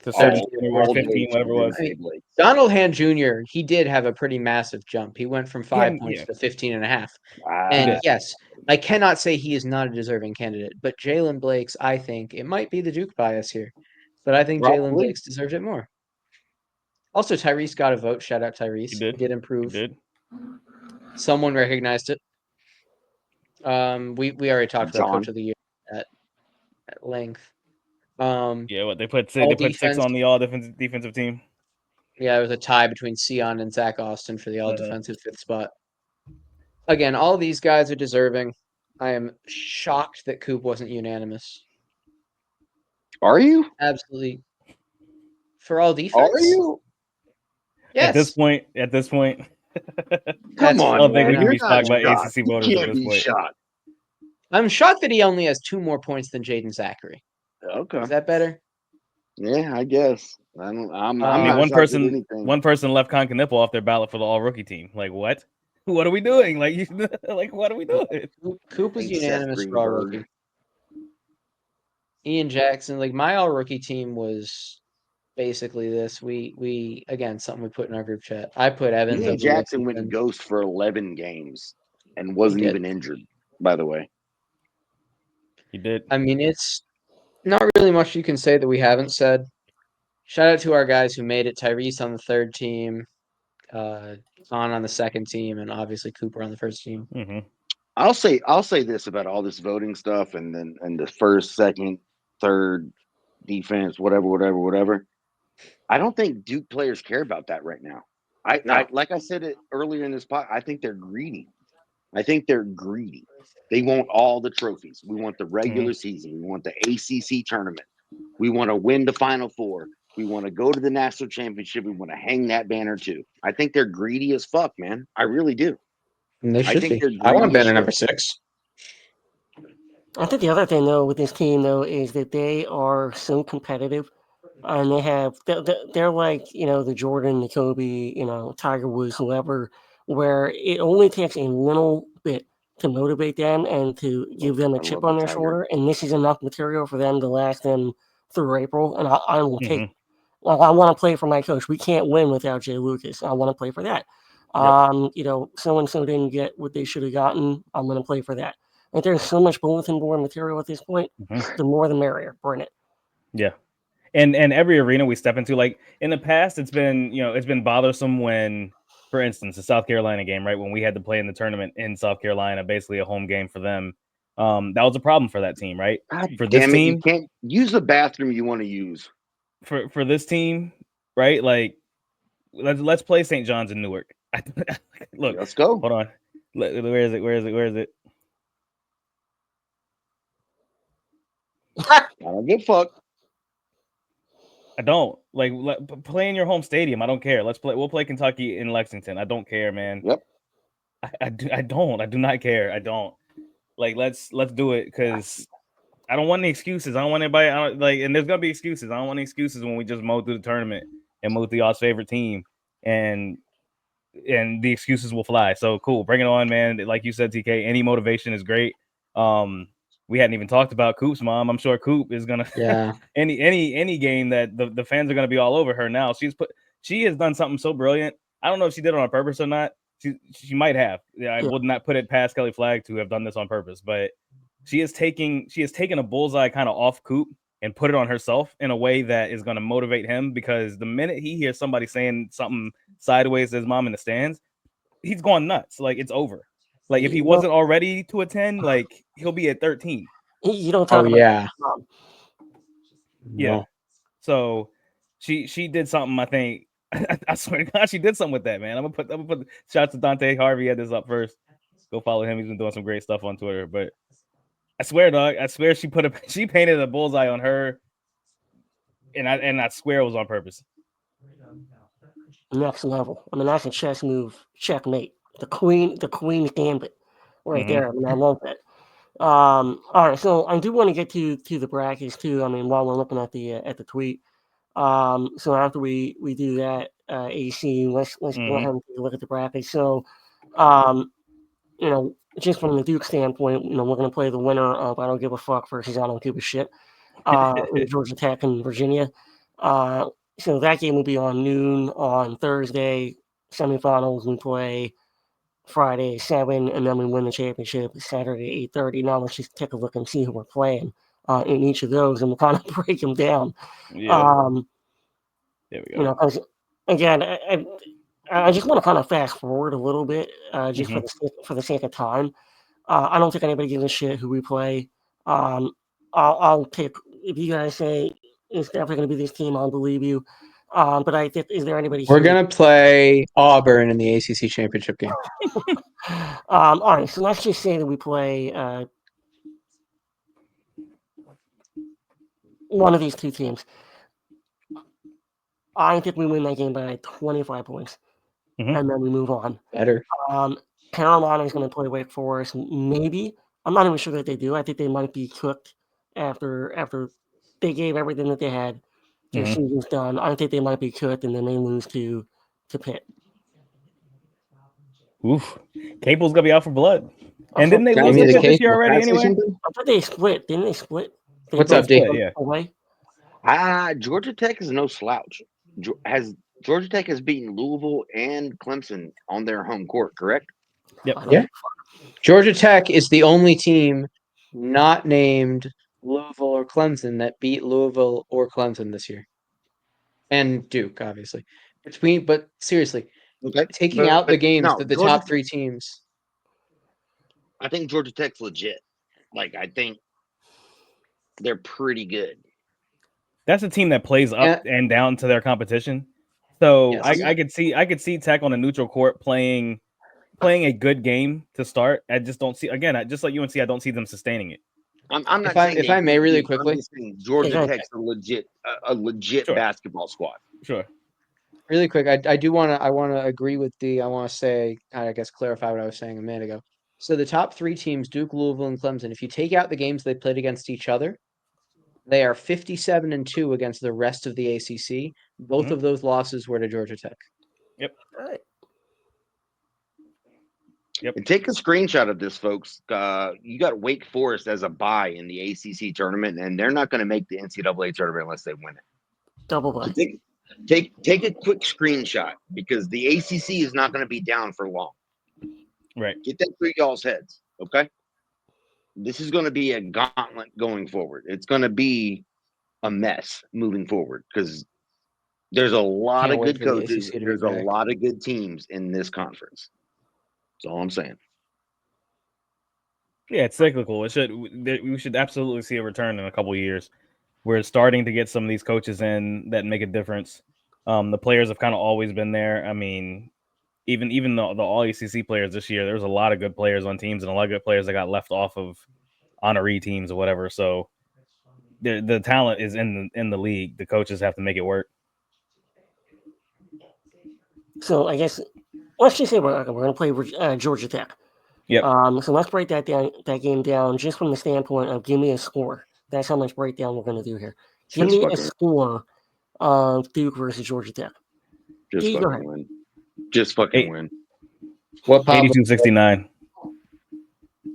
to 30 32. or 15, whatever it was. I mean, Donald Hand Jr., he did have a pretty massive jump. He went from 5 points to 15.5. And yes, I cannot say he is not a deserving candidate, but Jalen Blake's, I think, it might be the Duke bias here, but I think Jalen Blake's deserves it more. Also, Tyrese got a vote. Shout out Tyrese. He did improve. He did. Someone recognized it. We already talked about Coach of the Year at length. Yeah, what they put 6 on the all defensive team. Yeah, it was a tie between Sion and Zach Austin for the all defensive 5th spot. Again, all these guys are deserving. I am shocked that Coop wasn't unanimous. Are you? Absolutely. For all defense? Are you? Yes. At this point. Come on, I don't think we man. can be shocked by ACC voters You at can't this be point. shocked. I'm shocked that he only has 2 more points than Jaden Zachary. Okay. Is that better? Yeah, I guess. I'm I mean, not one person left Concanipple off their ballot for the all rookie team. Like what? What are we doing? Like what are we doing? Coop was unanimous for all rookie. Ian Jackson, like my all rookie team was basically this. We again something we put in our group chat. I put Evans. Ian Jackson went ghost for 11 games and wasn't even injured, by the way. He did. I mean, it's not really much you can say that we haven't said. Shout out to our guys who made it. Tyrese on the 3rd team, on the 2nd team, and obviously Cooper on the 1st team. Mm-hmm. I'll say this about all this voting stuff and the 1st, 2nd, 3rd defense, whatever. I don't think Duke players care about that right now. I like I said it earlier in this pod, I think they're greedy. They want all the trophies. We want the regular season. We want the ACC tournament. We want to win the Final Four. We want to go to the national championship. We want to hang that banner too. I think they're greedy as fuck, man. I really do. And they should be. I want banner number 6. I think the other thing though with this team though is that they are so competitive, and they're like the Jordan, the Kobe, Tiger Woods, whoever, where it only takes a little bit to motivate them and to give them a chip on their shoulder, and this is enough material for them to last them through April, and I will take it. Like, I want to play for my coach. We can't win without Jay Lucas. I want to play for that. So-and-so didn't get what they should have gotten. I'm going to play for that. Like, there's so much bulletin board material at this point. The more the merrier. Bring it. Yeah. And every arena we step into, like in the past, it's been bothersome when, for instance, the South Carolina game, right? When we had to play in the tournament in South Carolina, basically a home game for them. That was a problem for that team, right? For this team, you can't use the bathroom you want to use. For this team, right? Like, let's play St. John's in Newark. Look, let's go. Hold on. Where is it? I don't give a fuck. I don't like play in your home stadium. I don't care. We'll play Kentucky in Lexington. I don't care, man. Yep. I do not care. I don't. Like, let's do it, because I don't want any excuses. I don't want anybody and there's gonna be excuses. I don't want any excuses when we just mow through the tournament and mow through y'all's favorite team, and the excuses will fly. So cool, bring it on, man. Like you said, TK, any motivation is great. We hadn't even talked about Coop's mom. I'm sure Coop is gonna any game that the fans are gonna be all over her now. She has done something so brilliant. I don't know if she did it on purpose or not. She might have. Yeah, I would not put it past Kelly Flagg to have done this on purpose, but she is taking a bullseye kind of off Coop and put it on herself in a way that is going to motivate him, because the minute he hears somebody saying something sideways to his mom in the stands, he's going nuts. Like, it's over. Like, if he wasn't already to a 10, like, he'll be at 13. You don't talk about mom. Yeah. No. So she did something, I think. I swear to God, she did something with that, man. I'm gonna put shout out to Dante Harvey had this up first. Go follow him. He's been doing some great stuff on Twitter. But I swear, dog, she painted a bullseye on her, and I swear it was on purpose. Next level. I mean, that's a chess move, checkmate. The queen gambit, right there. I mean, I love that. All right, so I do want to get to the brackets too. I mean, while we're looking at the tweet. So after we do that, AC, let's go ahead and take a look at the brackets. So, just from the Duke standpoint, we're going to play the winner of I Don't Give a Fuck versus I Don't Give a Shit, Georgia Tech and Virginia. So that game will be on noon on Thursday. Semifinals we play Friday 7, and then we win the championship Saturday 8:30. Now let's just take a look and see who we're playing in each of those, and we'll kind of break them down. Yeah. There we go. Because again, I just want to kind of fast forward a little bit, just for the sake of time. I don't think anybody gives a shit who we play. I'll pick if you guys say it's definitely going to be this team. I'll believe you. But I think, is there anybody? We're going to play Auburn in the ACC championship game. All right, so let's just say that we play one of these two teams. I think we win that game by 25 points, and then we move on. Better. Carolina is going to play Wake Forest. Maybe. I'm not even sure that they do. I think they might be cooked after they gave everything that they had. Their season's done. I think they might be cooked, and then they lose to Pitt. Oof. Cable's going to be out for blood. And didn't they lose to Pitt this year already anyway? I thought they split. Didn't they split? What's up, D? Yeah. Away? Georgia Tech is no slouch. Georgia Tech has beaten Louisville and Clemson on their home court, correct? Yep. Yeah. Georgia Tech is the only team not named Louisville or Clemson that beat Louisville or Clemson this year. And Duke, obviously. But seriously, taking out the games that the top three teams. I think Georgia Tech's legit. Like, I think they're pretty good. That's a team that plays up and down to their competition. So yes. I could see Tech on a neutral court playing a good game to start. I just don't see, again, just like UNC, I don't see them sustaining it. I'm not saying if I may really quickly, Georgia Tech's a legit basketball squad. Sure. Really quick, I want to agree with D. I want to say, I guess, clarify what I was saying a minute ago. So the top three teams, Duke, Louisville, and Clemson, if you take out the games they played against each other, they are 57-2 against the rest of the ACC. Both of those losses were to Georgia Tech. Yep. All right. Yep. And take a screenshot of this, folks. You got Wake Forest as a bye in the ACC tournament, and they're not going to make the NCAA tournament unless they win it. Double bye. So take a quick screenshot, because the ACC is not going to be down for long. Right. Get that through y'all's heads, okay? This is going to be a gauntlet going forward. It's going to be a mess moving forward, because there's a lot of good coaches. There's a lot of good teams in this conference. That's all I'm saying. Yeah, it's cyclical. We should absolutely see a return in a couple of years. We're starting to get some of these coaches in that make a difference. The players have kind of always been there. I mean, even the All-ACC players this year, there's a lot of good players on teams and a lot of good players that got left off of honoree teams or whatever. So the talent is in the league. The coaches have to make it work. So I guess let's just say we're going to play Georgia Tech. Yep. So let's break that game down just from the standpoint of give me a score. That's how much breakdown we're going to do here. Give me a score of Duke versus Georgia Tech. Just fucking win. Just fucking win. What 82-69.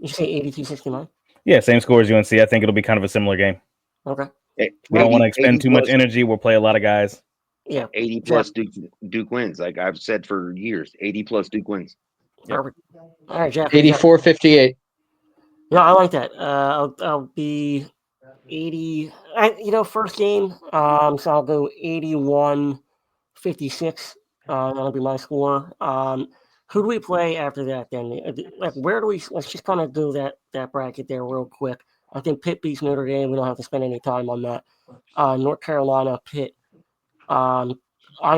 You say 82-69? Yeah, same score as UNC. I think it'll be kind of a similar game. Okay. We don't want to expend too much energy. We'll play a lot of guys. Yeah. 80 plus Duke wins. Like I've said for years, 80 plus Duke wins. Perfect. All right, Jeff. 84-58. Yeah, I like that. I'll be 80. First game. So I'll go 81-56. That'll be my score. Who do we play after that then? Like, where do we? Let's just kind of do that bracket there real quick. I think Pitt beats Notre Dame. We don't have to spend any time on that. North Carolina, Pitt. I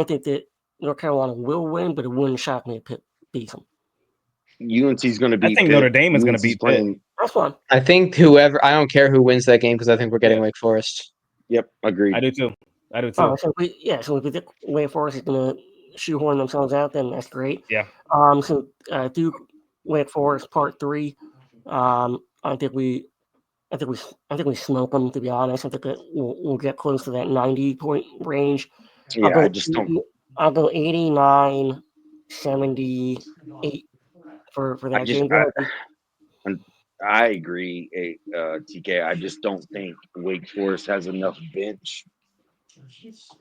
think that North Carolina will win, but it wouldn't shock me if Pitt beats them. UNC's going to beat. I think Pitt. Notre Dame is going to beat Pitt. That's fine. I think I don't care who wins that game because I think we're getting Wake Forest. Yep, agreed. I do too. So if we think Wake Forest is going to shoehorn themselves out, then that's great. Yeah. So Duke, Wake Forest, part 3. I think we smoke them. To be honest, I think that we'll get close to that 90-point range. Yeah, I just don't. I'll go 89-78 for that game. I agree, TK. I just don't think Wake Forest has enough bench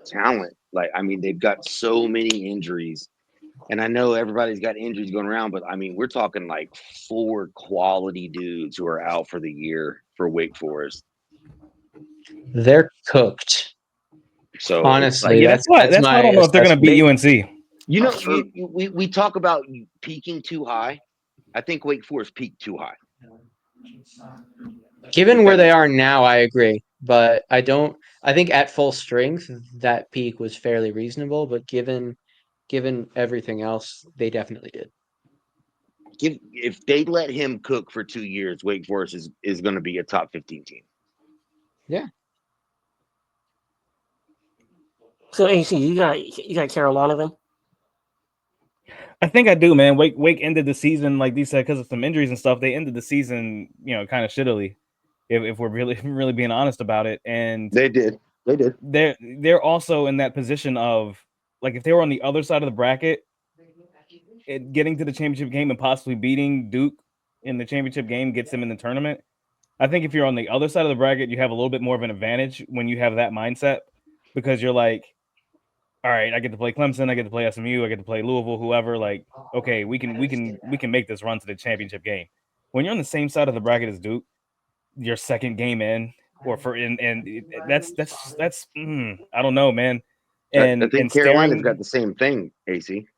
talent. Like, I mean, they've got so many injuries, and I know everybody's got injuries going around, but I mean, we're talking like 4 quality dudes who are out for the year for Wake Forest. They're cooked. So honestly, that's why I don't know if they're going to beat UNC. You know, we talk about peaking too high. I think Wake Forest peaked too high. Given where they are now, I agree. But I think at full strength, that peak was fairly reasonable. But given everything else, they definitely did. If they let him cook for 2 years, Wake Forest is going to be a top 15 team. Yeah. So AC, you got Carolina then? I think I do, man. Wake ended the season, like you said, because of some injuries and stuff. They ended the season, kind of shittily, if we're really being honest about it. And they did. They're also in that position of, like, if they were on the other side of the bracket, getting to the championship game and possibly beating Duke in the championship game gets them in the tournament. I think if you're on the other side of the bracket, you have a little bit more of an advantage when you have that mindset, because you're like, all right, I get to play Clemson, I get to play SMU, I get to play Louisville, whoever. Like, okay, we can make this run to the championship game. When you're on the same side of the bracket as Duke, your second game in, that's I don't know, man. And I think Carolina's got the same thing, AC.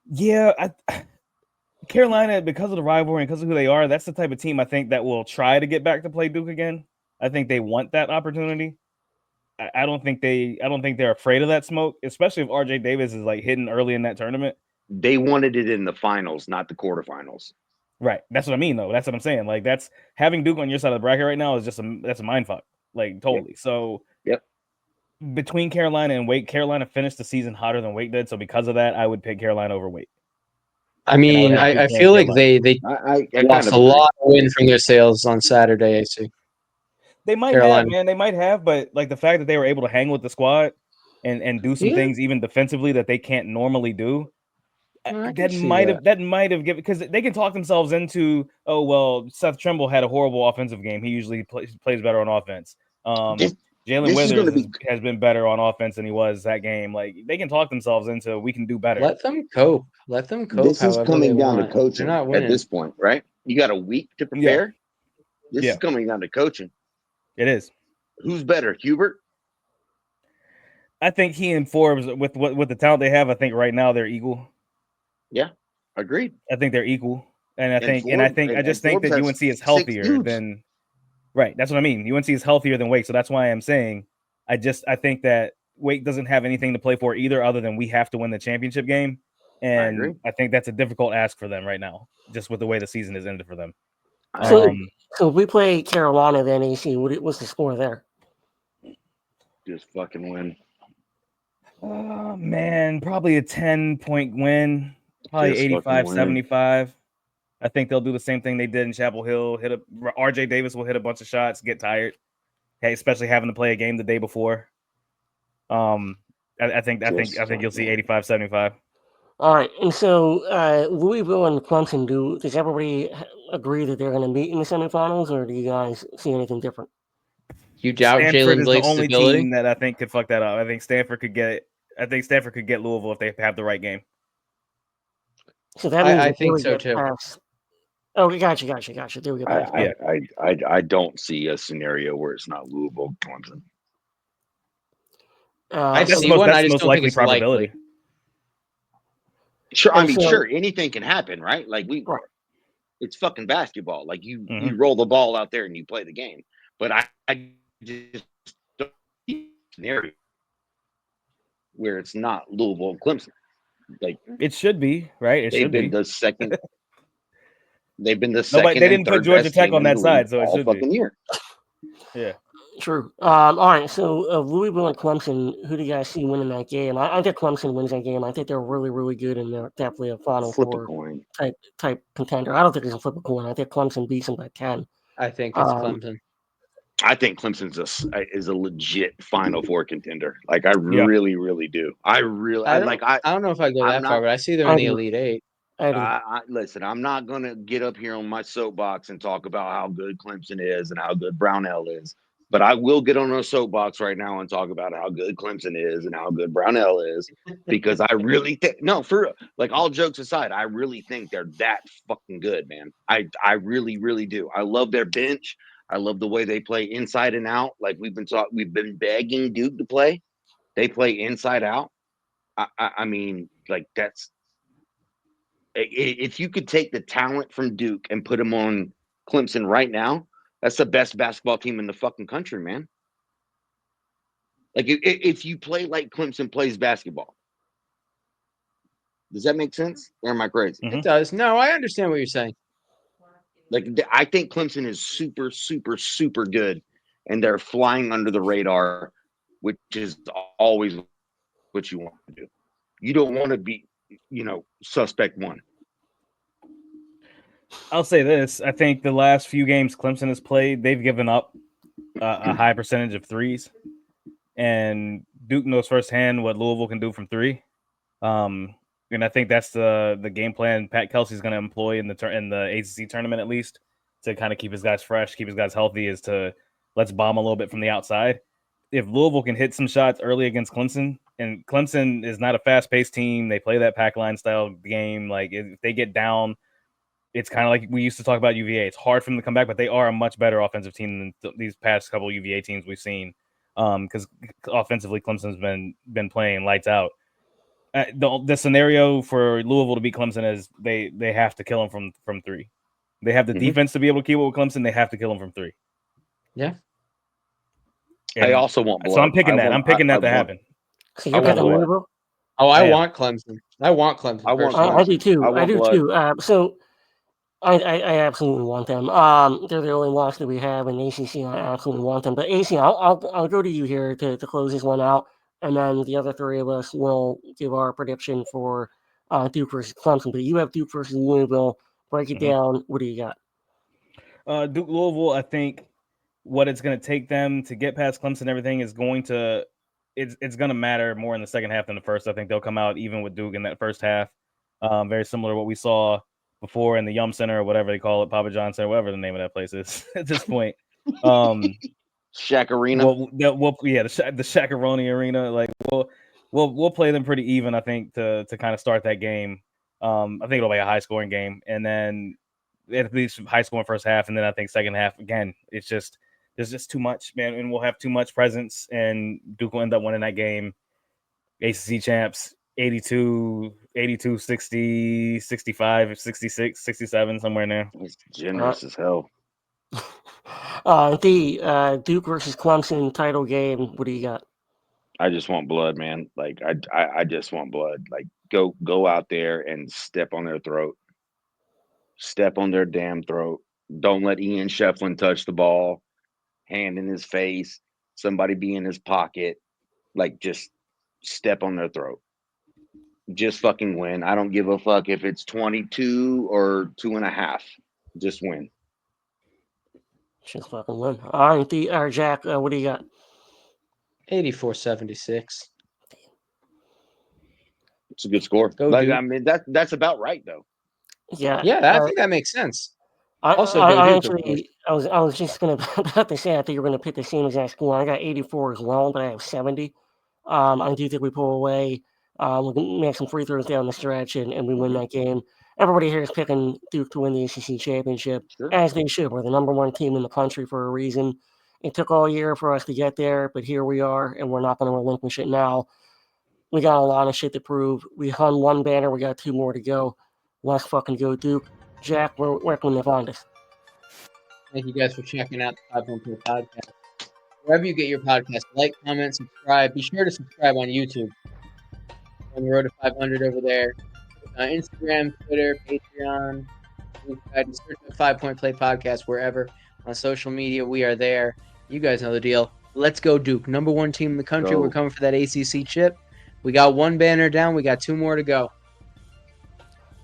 Yeah, Carolina, because of the rivalry and because of who they are, that's the type of team I think that will try to get back to play Duke again. I think they want that opportunity. I don't think they're afraid of that smoke, especially if RJ Davis is like hitting early in that tournament. They wanted it in the finals, not the quarterfinals. Right. That's what I mean, though. That's what I'm saying. Like, that's having Duke on your side of the bracket right now is just that's a mind fuck. Like, totally. Yep. So between Carolina and Wake, Carolina finished the season hotter than Wake did. So because of that, I would pick Carolina over Wake. I mean, I feel like they lost a lot of wind from their sails on Saturday, AC. They might have, man. They might have, but like the fact that they were able to hang with the squad and do some things even defensively that they can't normally do, that might have given, because they can talk themselves into, oh well, Seth Trimble had a horrible offensive game. He usually plays better on offense. Jalen Withers has been better on offense than he was that game. Like, they can talk themselves into, we can do better. Let them cope. This is coming down to coaching at this point, right? You got a week to prepare. Yeah. This is coming down to coaching. It is. Who's better, Hubert? I think he and Forbes, with the talent they have, I think right now they're equal. Yeah, agreed. I think they're equal, and I think that UNC is healthier than. Right, that's what I mean. UNC is healthier than Wake, so that's why I'm saying I think that Wake doesn't have anything to play for either, other than we have to win the championship game, and I think that's a difficult ask for them right now, just with the way the season is ended for them. So if we play Carolina, then AC, what's the score there? Just fucking win. Oh, man, probably a 10-point win, probably 85-75. I think they'll do the same thing they did in Chapel Hill. RJ Davis will hit a bunch of shots, get tired, especially having to play a game the day before. I think you'll see 85-75. All right, and so Louisville and Clemson. Does everybody agree that they're going to meet in the semifinals, or do you guys see anything different? You doubt Stanford Jalen is the Blake's only ability? team that I think could fuck that up. I think Stanford could get Louisville if they have the right game. So that means I that they think would so get too. past. Oh, gotcha. They would get past. I don't see a scenario where it's not Louisville, Clemson. I so- see one. I That's just most don't think likely it's probability. likely. Sure, I And mean, so- sure, anything can happen, right? Like Right. it's fucking basketball. Like you Mhm. roll the ball out there and you play the game. But I just don't see a scenario where it's not Louisville and Clemson. Like It should be, right? It they've should been be. the second. They've been the Nobody- second they and didn't put third Georgia best Tech team on in that the side, league so it all should be. fucking year. Yeah. True. All right. So Louisville and Clemson. Who do you guys see winning that game? I think Clemson wins that game. I think they're really, really good, and they're definitely a Final Flip a Four coin. type contender. I don't think it's a flip a coin. I think Clemson beats them by 10. I think it's Clemson. I think Clemson's is a legit Final Four contender. Like I Yeah. really, really do. I don't know if I go I'm that not- far, but I see them I in the do. Elite Eight. I do. Listen, I'm not gonna get up here on my soapbox and talk about how good Clemson is and how good Brownell is, but I will get on a soapbox right now and talk about how good Clemson is and how good Brownell is, because I really think for real, like all jokes aside, I really think they're that fucking good, man. I really, really do. I love their bench. I love the way they play inside and out. Like we've been begging Duke to play. They play inside out. I mean, like that's. If you could take the talent from Duke and put them on Clemson right now, that's the best basketball team in the fucking country, man. Like if you play like Clemson plays basketball, does that make sense? Or am I crazy? Mhm. It does. No, I understand what you're saying. Like I think Clemson is super, super, super good, and they're flying under the radar, which is always what you want to do. You don't want to be, suspect one. I'll say this. I think the last few games Clemson has played, they've given up a high percentage of threes. And Duke knows firsthand what Louisville can do from three. And I think that's the game plan Pat Kelsey's going to employ in the ACC tournament, at least, to kind of keep his guys fresh, keep his guys healthy, is to let's bomb a little bit from the outside. If Louisville can hit some shots early against Clemson, and Clemson is not a fast-paced team, they play that pack line style game. Like if they get down, it's kind of like we used to talk about UVA. It's hard for them to come back, but they are a much better offensive team than these past couple UVA teams we've seen. Because offensively, Clemson's been playing lights out. The scenario for Louisville to beat Clemson is they have to kill them from three. They have the defense to be able to keep it with Clemson. They have to kill them from three. Yeah. I also want blood. So I'm picking that. I'm picking that to happen. So you're I want picking blood. Louisville? Oh, I want Clemson. I want Clemson. I want personally. I do too. I I want do blood. too. So I absolutely want them. They're the only loss that we have in ACC. I absolutely want them. But AC, I'll go to you here to close this one out, and then the other three of us will give our prediction for Duke versus Clemson. But you have Duke versus Louisville. Break it down. What do you got? Duke Louisville, I think what it's going to take them to get past Clemson and everything is going to it's going to matter more in the second half than the first. I think they'll come out even with Duke in that first half. Very similar to what we saw before in the Yum Center or whatever they call it, Papa John Center, whatever the name of that place is at this point. Shaq Arena. The Shaq-a-Roni Arena. Like we'll play them pretty even, I think, to kind of start that game. I think it'll be a high scoring game, and then at least high scoring first half, and then I think second half again. It's just there's just too much, man, and we'll have too much presence, and Duke will end up winning that game. ACC champs, 82, 60, 65, 66, 67, somewhere in there. It's generous as hell. Duke versus Clemson title game. What do you got? I just want blood, man. Like I just want blood. Like go out there and step on their throat. Step on their damn throat. Don't let Ian Shefflin touch the ball. Hand in his face. Somebody be in his pocket. Like just step on their throat. Just fucking win. I don't give a fuck if it's 22 or 2.5. Just win. Just fucking win. All right, Jack, what do you got? 84-76. It's a good score. Go, Like, Duke. I mean, that's about right though. Yeah. Yeah, I think that makes sense. I Also, go Duke, of course. actually, I was just about to say I think you're gonna pick the same exact score. I got 84 as well, but I have 70. I do think we pull away. We can make some free throws down the stretch, and we win that game. Everybody here is picking Duke to win the ACC championship, Sure. as they should. We're the number one team in the country for a reason. It took all year for us to get there, but here we are, and we're not going to relinquish it now. We got a lot of shit to prove. We hung one banner. We got 2 more to go. Let's fucking go, Duke. Jack, where can they find us? Thank you guys for checking out the 5 Point Play podcast. Wherever you get your podcast, like, comment, subscribe. Be sure to subscribe on YouTube. On the road to 500 over there. Instagram, Twitter, Patreon. Just search the 5 Point Play podcast wherever. On social media, we are there. You guys know the deal. Let's go, Duke. Number one team in the country. Go. We're coming for that ACC chip. We got 1 banner down. We got 2 more to go.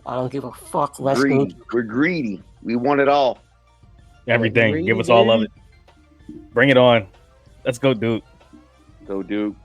I don't give a fuck. Let's go. Greedy. We're greedy. We want it all. Everything. Give us all of it. Bring it on. Let's go, Duke. Go Duke.